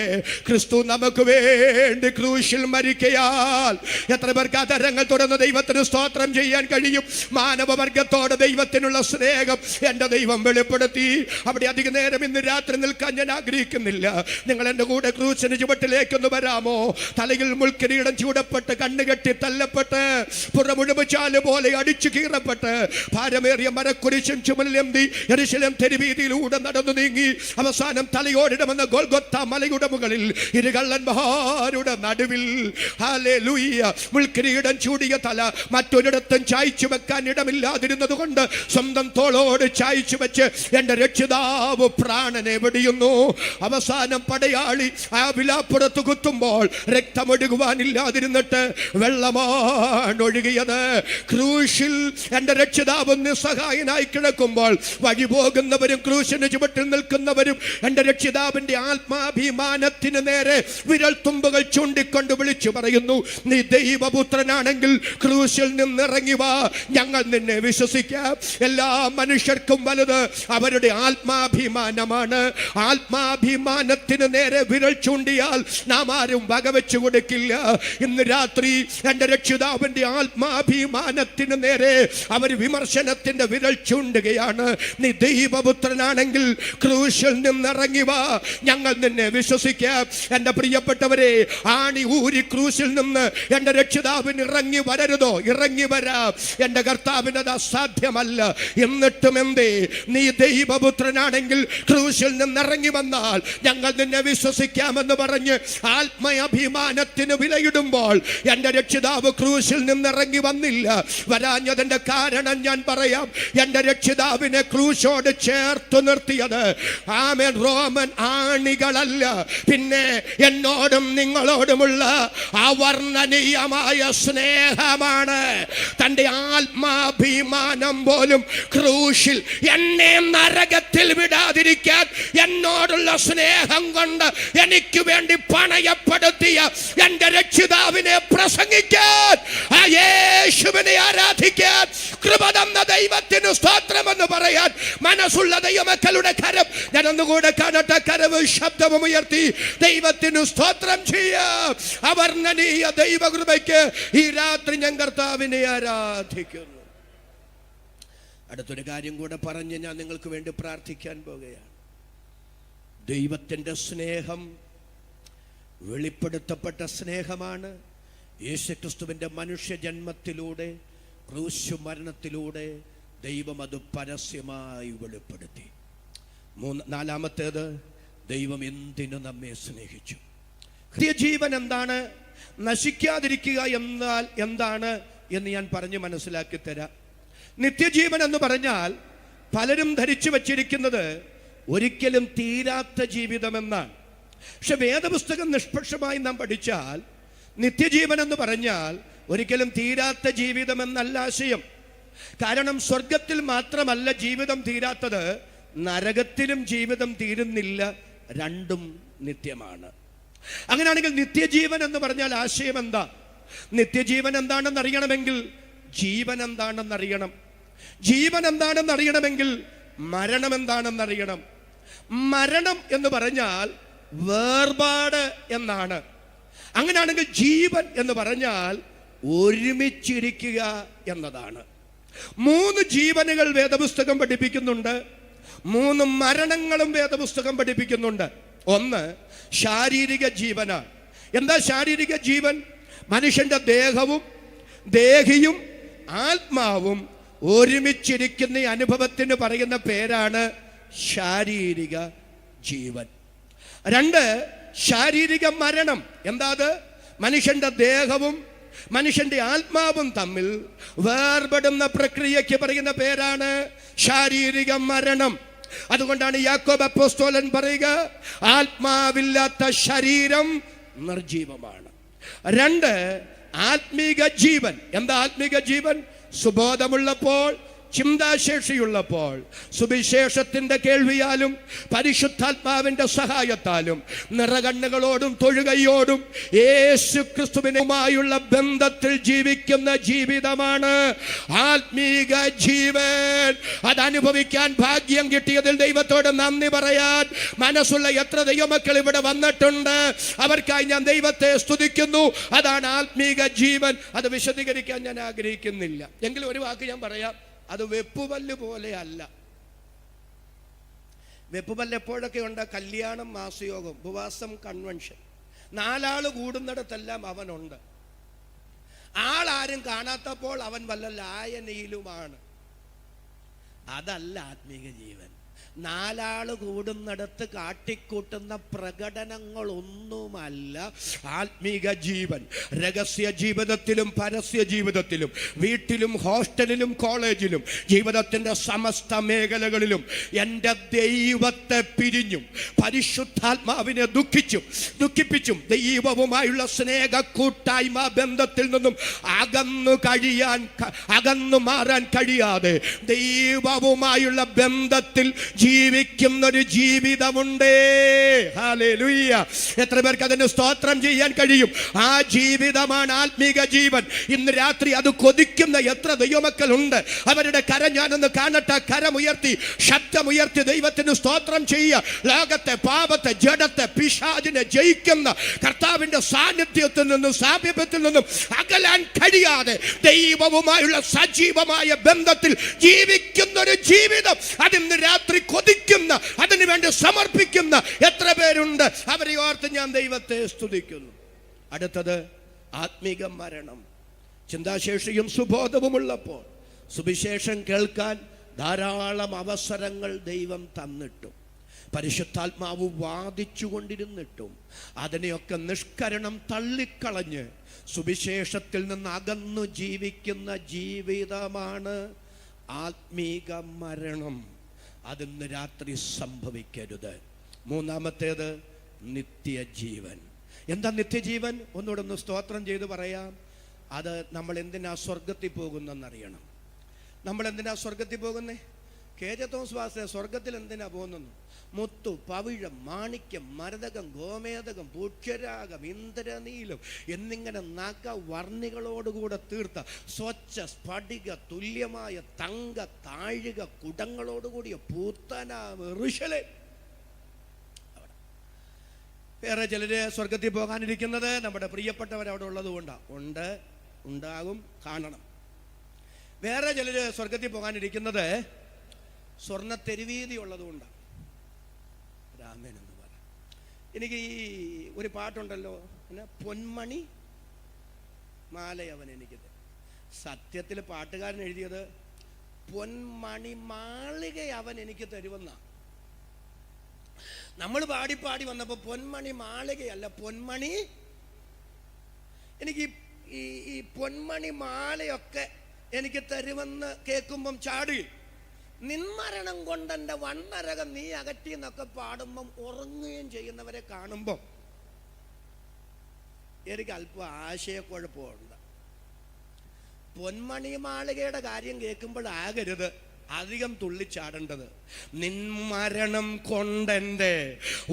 ക്രിസ്തു നമുക്ക് വേണ്ടി ക്രൂശിൽ മരിക്കയാൽ എത്ര പേർക്ക് അധരങ്ങൾ തുറന്ന് ദൈവത്തിന് സ്തോത്രം ചെയ്യാൻ കഴിയും. മാനവവർഗത്തോട് ദൈവത്തിനുള്ള സ്നേഹം എൻ്റെ ദൈവം വെളിപ്പെടുത്തി. അവിടെ അധിക നേരം ഇന്ന് രാത്രി നിൽക്കാൻ ഞാൻ ആഗ്രഹിക്കുന്നില്ല. നിങ്ങൾ എൻ്റെ കൂടെ ക്രൂശിന് ചുവട്ടിലേക്കൊന്ന് വരാമോ? തലയിൽ മുൾക്കിരീടം ചൂടപ്പെട്ട്, കണ്ണുകെട്ടി തല്ലപ്പെട്ട്, പുറമുഴുച്ചാല് പോലെ അടിച്ചു കീറപ്പെട്ട്, ഭാരമേറിയ മരക്കുരിശും ചുമലിലെന്തി യെരൂശലേം തെരുവീതിയിലൂടെ നടന്നു നീങ്ങി അവസാനം തലയോടിടമെന്ന ഗോൽഗൊത്ത മലയുടെ മുകളിൽ ഇരുകള്ളന്മാരുടെ നടുവിൽ ഹല്ലേലൂയ മുൾക്കിരീടം ചൂടിയ തല മറ്റൊരിടത്തും ചായ്ച്ചു വെക്കാൻ ഇടമില്ലാതിരുന്നത് കൊണ്ട് സ്വന്തം തോളോട് ചായ്ച്ചു വെച്ച് എൻ്റെ രക്ഷിതാവ് പ്രാണനെ വെടിയുന്നു. അവസാനം പടയാളി ആ വിലാപ്പുറത്ത് കുത്തുമ്പോൾ രക്തമൊഴുകുവാനില്ലാതിരുന്നിട്ട് വെള്ളമാണ് ഒഴുകിയത്. ക്രൂശിൽ എൻ്റെ രക്ഷിതാവ് നിസ്സഹായനായി കിടക്കുമ്പോൾ വഴി പോകുന്നവരും ക്രൂശിന് ചുവട്ടിൽ നിൽക്കുന്നവരും എൻ്റെ രക്ഷിതാവിൻ്റെ ആത്മാഭിമാനത്തിന് നേരെ വിരൽ തുമ്പുകൾ ചൂണ്ടിക്കൊണ്ട് വിളിച്ചു പറയുന്നു, നീ ദൈവപുത്രനാണെങ്കിൽ ക്രൂശിൽ നിന്നിറങ്ങി വാ, ഞങ്ങൾ നിന്നെ വിശ്വസിക്കാം. എല്ലാ മനുഷ്യർക്കും വലുത് അവരുടെ ആത്മാഭിമാനമാണ്. ആത്മാഭിമാനത്തിന് നേരെ വിരൽ ചൂണ്ടിയാൽ നാം ആരും വകവെച്ചു കൊടുക്കില്ല. ഇന്ന് രാത്രി എൻ്റെ രക്ഷിതാവിൻ്റെ ആത്മാഭിമാനത്തിന് നേരെ അവർ വിമർശനത്തിന്റെ വിരൽ ചൂണ്ടുകയാണ്. നീ ദൈവപുത്രനാണെങ്കിൽ ക്രൂശിൽ നിന്നിറങ്ങി വാ, ഞങ്ങൾ നിന്നെ വിശ്വസിക്കാം. എൻ്റെ പ്രിയപ്പെട്ടവരെ, ആണി ഊരി ക്രൂശിൽ നിന്ന് എൻ്റെ രക്ഷിതാവിന് ഇറങ്ങി വരരുതോ? ഇറങ്ങി വരാം. എൻ്റെ കർത്താവിന് അത് അസാധ്യമല്ല. എന്നിട്ടും എന്തേ? നീ ദൈവപുത്രനാണെങ്കിൽ ക്രൂശിൽ നിന്നിറങ്ങി വന്നാൽ ഞങ്ങൾ നിന്നെ വിശ്വസിക്കാമെന്ന് പറഞ്ഞ് ആത്മാഭിമാനത്തിന് വിലയിടുമ്പോൾ എൻ്റെ രക്ഷിതാവ് ക്രൂശിൽ നിന്നിറങ്ങി വന്നില്ല. വരാഞ്ഞതിൻ്റെ കാരണം ഞാൻ പറയാം. എൻ്റെ രക്ഷിതാവിനെ ക്രൂശോട് ചേർത്ത് നിർത്തിയത് ആമേൻ റോമൻ ആണികളല്ല, പിന്നെ എന്നോടും നിങ്ങളോടുമുള്ള അവർണ്ണനീയമായ സ്നേഹമാണ്. തൻ്റെ ആത്മാഭിമാനം പോലും ക്രൂശിൽ എന്നെ നരകത്തിൽ വിടാതിരിക്കാൻ എന്നോടുള്ള സ്നേഹം കൊണ്ട് എനിക്ക് വേണ്ടി പണയപ്പെടുത്തിയ എൻ്റെ രക്ഷിതാവിനെ പ്രസംഗിക്കാൻ, ആ യേശുവിനെ ആരാധിക്കാൻ, കൃപ തന്ന ദൈവത്തിന് സ്തോത്രമെന്ന് പറയാൻ മനസ്സുള്ള ദൈവമക്കളുടെ കരം ഞാൻ ഒന്നുകൂടെ കാണട്ടെ. കരവും ശബ്ദവും ഉയർത്തി ദൈവത്തിന് സ്തോത്രം ചെയ്യാം. അവർണ്ണനീയ ദൈവകൃപയ്ക്ക് ഈ രാത്രി ഞാൻ കർത്താവിനെ ആരാധിക്കുന്നു. അടുത്തൊരു കാര്യം കൂടെ പറഞ്ഞ് ഞാൻ നിങ്ങൾക്ക് വേണ്ടി പ്രാർത്ഥിക്കാൻ പോകുകയാണ്. ദൈവത്തിൻ്റെ സ്നേഹം വെളിപ്പെടുത്തപ്പെട്ട സ്നേഹമാണ്. യേശുക്രിസ്തുവിൻ്റെ മനുഷ്യജന്മത്തിലൂടെ ക്രൂശ് മരണത്തിലൂടെ ദൈവം അത് പരസ്യമായി വെളിപ്പെടുത്തി. നാലാമത്തേത്, ദൈവം എന്തിനു നമ്മെ സ്നേഹിച്ചു. നിത്യജീവൻ എന്താണ്, നശിക്കാതിരിക്കുക എന്നാൽ എന്താണ് എന്ന് ഞാൻ പറഞ്ഞ് മനസ്സിലാക്കി തരാം. നിത്യജീവൻ എന്ന് പറഞ്ഞാൽ പലരും ധരിച്ചു വച്ചിരിക്കുന്നത് ഒരിക്കലും തീരാത്ത ജീവിതമെന്നാണ്. പക്ഷെ വേദപുസ്തകം നിഷ്പക്ഷമായി നാം പഠിച്ചാൽ നിത്യജീവൻ എന്ന് പറഞ്ഞാൽ ഒരിക്കലും തീരാത്ത ജീവിതമെന്നല്ല ആശയം. കാരണം സ്വർഗത്തിൽ മാത്രമല്ല ജീവിതം തീരാത്തത്, നരകത്തിലും ജീവിതം തീരുന്നില്ല. രണ്ടും നിത്യമാണ്. അങ്ങനെയാണെങ്കിൽ നിത്യജീവൻ എന്ന് പറഞ്ഞാൽ ആശയം എന്താ? നിത്യജീവൻ എന്താണെന്ന് അറിയണമെങ്കിൽ ജീവൻ എന്താണെന്ന് അറിയണം. ജീവൻ എന്താണെന്ന് അറിയണമെങ്കിൽ മരണം എന്താണെന്ന് അറിയണം. മരണം എന്ന് പറഞ്ഞാൽ വേർപാട് എന്നാണ്. അങ്ങനെയാണെങ്കിൽ ജീവൻ എന്ന് പറഞ്ഞാൽ ഒരുമിച്ചിരിക്കുക എന്നതാണ്. 3 ജീവനുകൾ വേദപുസ്തകം പഠിപ്പിക്കുന്നുണ്ട്. 3 മരണങ്ങളും വേദപുസ്തകം പഠിപ്പിക്കുന്നുണ്ട്. ഒന്ന് ശാരീരിക ജീവനാണ്. എന്താ ശാരീരിക ജീവൻ? മനുഷ്യന്റെ ദേഹവും ദേഹിയും ആത്മാവും ഒരുമിച്ചിരിക്കുന്ന അനുഭവത്തിന് പറയുന്ന പേരാണ് ശാരീരിക ജീവൻ. 2 ശാരീരിക മരണം. എന്താ അത്? മനുഷ്യന്റെ ദേഹവും മനുഷ്യന്റെ ആത്മാവും തമ്മിൽ വേർപെടുന്ന പ്രക്രിയയ്ക്ക് പറയുന്ന പേരാണ് ശാരീരിക മരണം. അതുകൊണ്ടാണ് യാക്കോബ് അപ്പോസ്തലൻ പറയുക, ആത്മാവില്ലാത്ത ശരീരം നിർജീവമാണ്. 2 ആത്മീക ജീവൻ. എന്താ ആത്മീക ജീവൻ? സുബോധമുള്ളപ്പോൾ ചിന്താശേഷിയുള്ളപ്പോൾ, സുവിശേഷത്തിന്റെ കേൾവിയാലും പരിശുദ്ധാത്മാവിന്റെ സഹായത്താലും നിറകണ്ണുകളോടും തൊഴുകയോടും യേശു ക്രിസ്തുവിനുമായുള്ള ബന്ധത്തിൽ ജീവിക്കുന്ന ജീവിതമാണ് ആത്മീക ജീവൻ. അതനുഭവിക്കാൻ ഭാഗ്യം കിട്ടിയതിൽ ദൈവത്തോട് നന്ദി പറയാൻ മനസ്സുള്ള എത്ര ദൈവമക്കൾ ഇവിടെ വന്നിട്ടുണ്ട്. അവർക്കായി ഞാൻ ദൈവത്തെ സ്തുതിക്കുന്നു. അതാണ് ആത്മീക ജീവൻ. അത് വിശദീകരിക്കാൻ ഞാൻ ആഗ്രഹിക്കുന്നില്ല. എങ്കിലും ഒരു വാക്ക് ഞാൻ പറയാം. അത് വെപ്പുപല്ല് പോലെ അല്ല. വെപ്പുപല്ല് എപ്പോഴൊക്കെ ഉണ്ട്? കല്യാണം, മാസയോഗം, ഉപവാസം, കൺവെൻഷൻ. 4 ആള് കൂടുന്നിടത്തെല്ലാം അവനുണ്ട്. ആളാരും കാണാത്തപ്പോൾ അവൻ വല്ല ലായനയിലുമാണ്. അതല്ല ആത്മീക ജീവൻ. 4 ആള് കൂടുന്നിടത്ത് കാട്ടിക്കൂട്ടുന്ന പ്രകടനങ്ങളൊന്നുമല്ല ആത്മീക ജീവൻ. രഹസ്യ ജീവിതത്തിലും പരസ്യ ജീവിതത്തിലും, വീട്ടിലും ഹോസ്റ്റലിലും കോളേജിലും, ജീവിതത്തിന്റെ സമസ്ത മേഖലകളിലും എൻ്റെ ദൈവത്തെ പിരിഞ്ഞും പരിശുദ്ധാത്മാവിനെ ദുഃഖിപ്പിച്ചും ദൈവവുമായുള്ള സ്നേഹ കൂട്ടായ്മ ബന്ധത്തിൽ നിന്നും അകന്നു മാറാൻ കഴിയാതെ ദൈവവുമായുള്ള ബന്ധത്തിൽ ജീവിക്കുന്ന ഒരു ജീവിതമുണ്ട്. ഹല്ലേലൂയ. എത്ര പേർക്ക് അതിന് സ്തോത്രം ചെയ്യാൻ കഴിയും? ആ ജീവിതമാണ് ആത്മീക ജീവൻ. ഇന്ന് രാത്രി അത് കൊതിക്കുന്ന എത്ര ദൈവമക്കളുണ്ട്? അവരുടെ കരം ഞാനൊന്ന് കാണട്ടെ. കരമുയർത്തി, ശബ്ദമുയർത്തി ദൈവത്തിന് സ്തോത്രം ചെയ്യുക. ലോകത്തെ, പാപത്തെ, ജഡത്തെ, പിശാചിനെ ജയിക്കുന്ന കർത്താവിന്റെ സാന്നിധ്യത്തിൽ നിന്നും സാമീപ്യത്തിൽ നിന്നും അകലാൻ കഴിയാതെ ദൈവവുമായുള്ള സജീവമായ ബന്ധത്തിൽ ജീവിക്കുന്ന ഒരു ജീവിതം, അതിന്ന് രാത്രി കൊതിക്കുന്ന, അതിനു വേണ്ടി സമർപ്പിക്കുന്ന എത്ര പേരുണ്ട്? അവരെ ഓർത്ത് ഞാൻ ദൈവത്തെ സ്തുതിക്കുന്നു. അടുത്തത് ആത്മീക മരണം. ചിന്താശേഷിയും സുബോധവുമുള്ളപ്പോൾ സുവിശേഷം കേൾക്കാൻ ധാരാളം അവസരങ്ങൾ ദൈവം തന്നിട്ടും പരിശുദ്ധാത്മാവ് വാദിച്ചു കൊണ്ടിരുന്നിട്ടും അതിനെയൊക്കെ നിഷ്കരണം തള്ളിക്കളഞ്ഞ് സുവിശേഷത്തിൽ നിന്ന് അകന്നു ജീവിക്കുന്ന ജീവിതമാണ് ആത്മീക മരണം. അതിന്ന് രാത്രി സംഭവിക്കരുത്. മൂന്നാമത്തേത് നിത്യജീവൻ. എന്താ നിത്യജീവൻ? ഒന്നുകൂടെ ഒന്ന് സ്തോത്രം ചെയ്ത് പറയാം. അത് നമ്മൾ എന്തിനാ സ്വർഗത്തിൽ പോകുന്നെന്നറിയണം. നമ്മൾ എന്തിനാ സ്വർഗത്തിൽ പോകുന്നേ? KJ തോമസ് പാസ്റ്റർ സ്വർഗത്തിൽ എന്തിനാ പോകുന്നു? മുത്തു, പവിഴം, മാണിക്യം, മരതകം, ഗോമേതകം, പുഷ്യരാഗം, ഇന്ദ്രനീലം എന്നിങ്ങനെ വർണ്ണികളോടുകൂടെ തീർത്ത സ്വച്ഛ സ്ഫടിക തുല്യമായ തങ്ക താഴിക കുടങ്ങളോടുകൂടിയ പൂത്തനാവ് ഋഷലേ. വേറെ ചിലര് സ്വർഗത്തിൽ പോകാനിരിക്കുന്നത് നമ്മുടെ പ്രിയപ്പെട്ടവർ അവിടെ ഉള്ളത് കൊണ്ടാണ്. ഉണ്ടാകും, കാണണം. വേറെ ചിലര് സ്വർഗത്തിൽ പോകാനിരിക്കുന്നത് സ്വർണ്ണ തെരുവീതി ഉള്ളത് കൊണ്ടാണ്. രാമൻ എന്ന് പറ. എനിക്ക് ഈ ഒരു പാട്ടുണ്ടല്ലോ, എന്നാ, പൊന്മണി മാലയവൻ എനിക്ക്. സത്യത്തിൽ പാട്ടുകാരൻ എഴുതിയത് പൊന്മണി മാളിക അവൻ എനിക്ക് തരുമെന്ന. നമ്മൾ പാടി വന്നപ്പോൾ പൊന്മണി മാളികയല്ല, പൊന്മണി. എനിക്ക് ഈ പൊന്മണി മാലയൊക്കെ എനിക്ക് തരുമെന്ന് കേൾക്കുമ്പം ചാടി, നിന്മരണം കൊണ്ടെൻ്റെ വണ്ണരകം നീ അകറ്റി എന്നൊക്കെ പാടുമ്പം ഉറങ്ങുകയും ചെയ്യുന്നവരെ കാണുമ്പം എനിക്ക് അല്പം ആശയക്കുഴപ്പമുണ്ട്. പൊന്മണി മാളികയുടെ കാര്യം കേൾക്കുമ്പോഴാകരുത് അധികം തുള്ളിച്ചാടേണ്ടത്. നിന്മരണം കൊണ്ടെൻ്റെ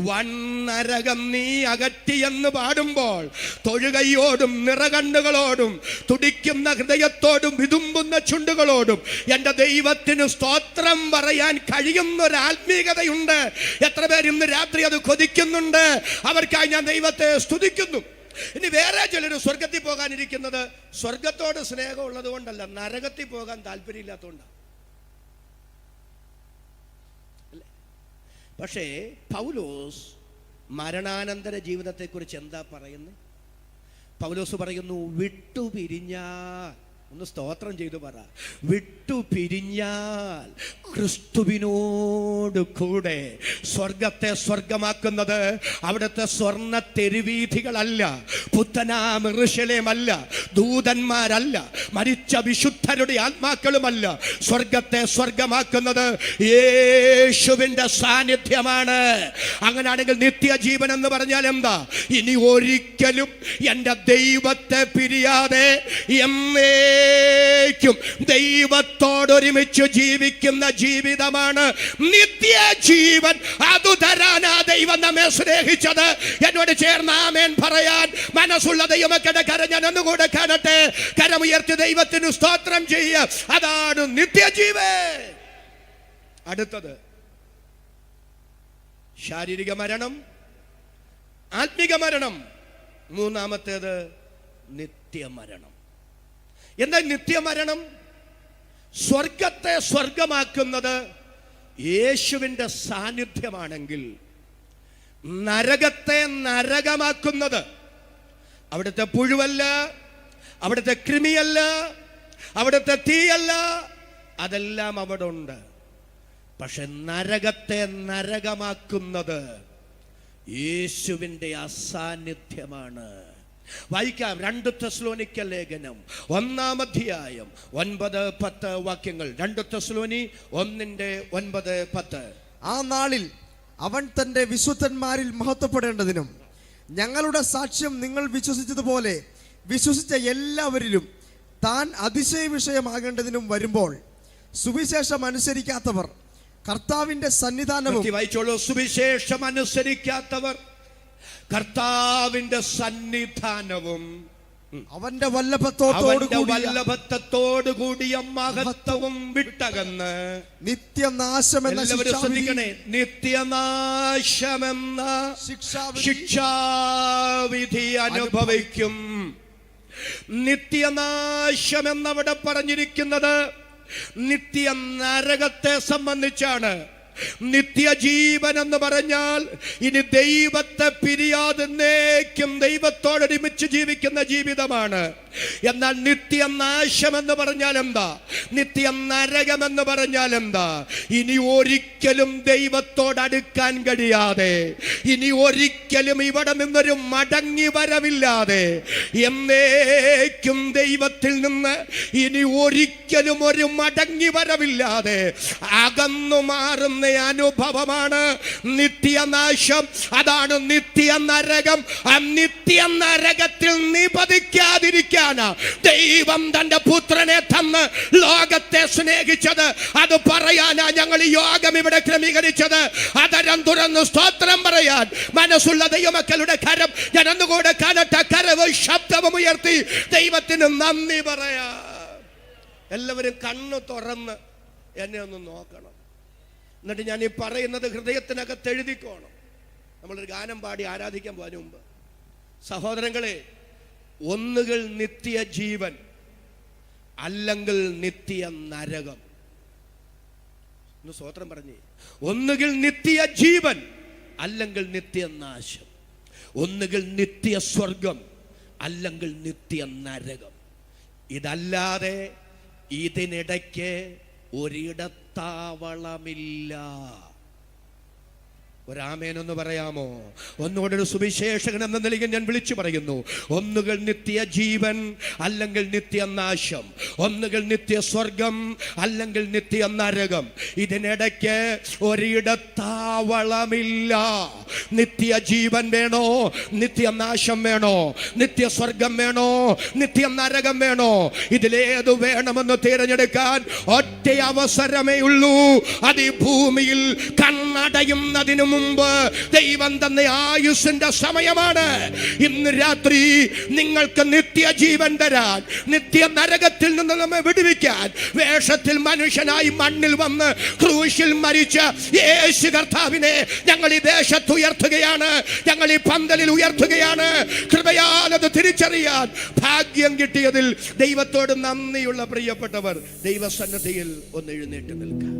വണ്ണരകം നീ അകറ്റിയെന്ന് പാടുമ്പോൾ തൊഴുകയോടും നിറകണ്ണുകളോടും തുടിക്കുന്ന ഹൃദയത്തോടും വിതുമ്പുന്ന ചുണ്ടുകളോടും എൻ്റെ ദൈവത്തിന് സ്തോത്രം പറയാൻ കഴിയുന്ന ഒരു ആത്മീയതയുണ്ട്. എത്ര പേര് ഇന്ന് രാത്രി അത് കൊതിക്കുന്നുണ്ട്? അവർക്കായി ഞാൻ ദൈവത്തെ സ്തുതിക്കുന്നു. ഇനി വേറെ ചിലർ സ്വർഗത്തിൽ പോകാനിരിക്കുന്നത് സ്വർഗത്തോട് സ്നേഹമുള്ളത് കൊണ്ടല്ല, നരകത്തിൽ പോകാൻ താല്പര്യമില്ലാത്തതുകൊണ്ടാണ്. പക്ഷേ പൗലോസ് മരണാനന്തര ജീവിതത്തെക്കുറിച്ച് എന്താ പറയുന്നത്? പൗലോസ് പറയുന്നു, വിട്ടുപിരിഞ്ഞാൽ, ഒന്ന് സ്തോത്രം ചെയ്തു പറ, വിട്ടുപിരിഞ്ഞാൽ ക്രിസ്തുവിനോട് കൂടെ. സ്വർഗത്തെ സ്വർഗമാക്കുന്നത് അവിടുത്തെ സ്വർണ്ണ തെരുവീഥികളല്ല, പുത്തനാം യെരൂശലേമല്ല, ദൂതന്മാരല്ല, മരിച്ച വിശുദ്ധരുടെ ആത്മാക്കളുമല്ല. സ്വർഗത്തെ സ്വർഗമാക്കുന്നത് യേശുവിൻ്റെ സാന്നിധ്യമാണ്. അങ്ങനെയാണെങ്കിൽ നിത്യജീവൻ എന്ന് പറഞ്ഞാൽ എന്താ? ഇനി ഒരിക്കലും എൻ്റെ ദൈവത്തെ പിരിയാതെ എന്നേക്കും ദൈവത്തോടൊരുമിച്ച് ജീവിക്കുന്ന ജീവിതമാണ് നിത്യജീവൻ. അതു തരാനാ ദൈവം നമ്മെ സ്നേഹിച്ചത്. എന്നോട് ചേർന്ന് ആമേൻ പറയാൻ മനസ്സുള്ള ദൈവമക്കളുടെ കരം ഞാൻ ഒന്നുകൂടെ കാണട്ടെ. കരമുയർത്തി ദൈവത്തിന് സ്തോത്രം ചെയ്യുക. അതാണ് നിത്യജീവൻ. അടുത്തത് ശാരീരിക മരണം, ആത്മിക മരണം. മൂന്നാമത്തേത് നിത്യമരണം. എന്താ നിത്യമരണം? സ്വർഗത്തെ സ്വർഗമാക്കുന്നത് യേശുവിൻ്റെ സാന്നിധ്യമാണെങ്കിൽ, നരകത്തെ നരകമാക്കുന്നത് അവിടുത്തെ പുഴുവല്ല, അവിടുത്തെ കൃമിയല്ല, അവിടുത്തെ തീയല്ല, അതെല്ലാം അവിടെ ഉണ്ട്. പക്ഷെ നരകത്തെ നരകമാക്കുന്നത് യേശുവിൻ്റെ അസാന്നിധ്യമാണ്. വായിക്കാം 2 തെസ്സലോനിക്ക ലേഖനം 1-ാം അധ്യായം 9-10 വാക്യങ്ങൾ. 2 തെസ്സലോനി 1:9-10. ആ നാളിൽ അവൻ തന്റെ വിശുദ്ധന്മാരിൽ മഹത്വപ്പെടേണ്ടതിനും ഞങ്ങളുടെ സാക്ഷ്യം നിങ്ങൾ വിശ്വസിച്ചതുപോലെ വിശ്വസിച്ച എല്ലാവരിലും താൻ അതിശയ വിഷയമാകേണ്ടതിനും വരുമ്പോൾ സുവിശേഷം അനുസരിക്കാത്തവർ കർത്താവിന്റെ സന്നിധാനവും, വായിച്ചോളൂ, സുവിശേഷം അനുസരിക്കാത്തവർ കർത്താവിന്റെ സന്നിധാനവും അവന്റെ വല്ലഭത്വത്തോടു കൂടിയ മഹത്വവും വിട്ടകന്ന് നിത്യനാശമെന്ന നിത്യനാശമെന്ന ശിക്ഷാവിധി അനുഭവിക്കും. നിത്യനാശമെന്നവിടെ പറഞ്ഞിരിക്കുന്നത് നിത്യ നരകത്തെ സംബന്ധിച്ചാണ്. നിത്യജീവൻ എന്ന് പറഞ്ഞാൽ ഇനി ദൈവത്തെ പിരിയാതെ എന്നേക്കും ദൈവത്തോടൊരുമിച്ച് ജീവിക്കുന്ന ജീവിതമാണ്. എന്നാൽ നിത്യനാശം എന്ന് പറഞ്ഞാൽ എന്താ? നിത്യ നരകം എന്ന് പറഞ്ഞാൽ എന്താ? ഇനി ഒരിക്കലും ദൈവത്തോടടുക്കാൻ കഴിയാതെ, ഇനി ഒരിക്കലും ഇവിടെ നിന്നൊരു മടങ്ങി വരവില്ലാതെ, എന്നേക്കും ദൈവത്തിൽ നിന്ന് ഇനി ഒരിക്കലും ഒരു മടങ്ങി വരവില്ലാതെ അകന്നു മാറുന്ന അനുഭവമാണ് നിത്യനാശം. അതാണ് നിത്യ നരകം. ആ നിത്യ നരകത്തിൽ നിപതിക്കാതിരിക്കാനാ ദൈവം തന്റെ പുത്രനെ തന്ന് ലോകത്തെ സ്നേഹിച്ചത്. അത് പറയാനാ ഞങ്ങൾ ഈ യോഗം ഇവിടെ ക്രമീകരിച്ചത്. അതരം തുറന്ന് സ്തോത്രം പറയാൻ മനസ്സുള്ള ദൈവമക്കളുടെ കരം ഞാൻ ഒന്നുകൂടെ കാണട്ടെ. കരവും ശബ്ദവും ഉയർത്തി ദൈവത്തിന് നന്ദി പറയാ. എല്ലാവരും കണ്ണു തുറന്ന് എന്നെ ഒന്ന് നോക്കണം. എന്നിട്ട് ഞാൻ ഈ പറയുന്നത് ഹൃദയത്തിനകത്ത് എഴുതിക്കോണം. നമ്മളൊരു ഗാനം പാടി ആരാധിക്കാൻ പോകാൻ മുമ്പ്, സഹോദരങ്ങളെ, ഒന്നുകിൽ നിത്യ ജീവൻ, അല്ലെങ്കിൽ നിത്യ നരകം. ഒന്ന് സ്വോത്രം പറഞ്ഞേ. ഒന്നുകിൽ നിത്യ ജീവൻ, അല്ലെങ്കിൽ നിത്യനാശം. ഒന്നുകിൽ നിത്യ സ്വർഗം, അല്ലെങ്കിൽ നിത്യ നരകം. ഇതല്ലാതെ ഇതിനിടയ്ക്ക് ഒരിടത്താവളമില്ല. ഒരാമേനൊന്ന് പറയാമോ? ഒന്നുകൊണ്ടൊരു സുവിശേഷകൻ എന്ന നിലയിൽ ഞാൻ വിളിച്ചു പറയുന്നു. ഒന്നുകിൽ നിത്യ ജീവൻ, അല്ലെങ്കിൽ നിത്യനാശം. ഒന്നുകിൽ നിത്യ സ്വർഗം, അല്ലെങ്കിൽ നിത്യ നരകം. ഇതിനിടയ്ക്ക് ഒരിടത്താവളമില്ല. നിത്യ ജീവൻ വേണോ? നിത്യനാശം വേണോ? നിത്യ സ്വർഗം വേണോ? നിത്യ നരകം വേണോ? ഇതിലേതു വേണമെന്ന് തിരഞ്ഞെടുക്കാൻ ഒറ്റ അവസരമേ ഉള്ളൂ. അത് ഈ ഭൂമിയിൽ കണ്ണടയുന്നതിനു മുമ്പ് ദൈവം തന്ന ആയുസ്സിന്റെ സമയമാണ്. ഇന്ന് രാത്രി നിങ്ങൾക്ക് നിത്യജീവൻ തരാൻ, നിത്യ നരകത്തിൽ നിന്ന് നമ്മെ വിടുവിക്കാൻ, വേഷത്തിൽ മനുഷ്യനായി മണ്ണിൽ വന്ന് ക്രൂശിൽ മരിച്ച യേശു കർത്താവിനെ ഞങ്ങൾ ഈ ദേശത്ത് ഉയർത്തുകയാണ്, ഞങ്ങൾ ഈ പന്തലിൽ ഉയർത്തുകയാണ്. കൃപയാൽ അത് തിരിച്ചറിയാൻ ഭാഗ്യം കിട്ടിയതിൽ ദൈവത്തോട് നന്ദിയുള്ള പ്രിയപ്പെട്ടവർ ദൈവസന്നിധിയിൽ ഒന്ന് എഴുന്നേറ്റ് നിൽക്കാം.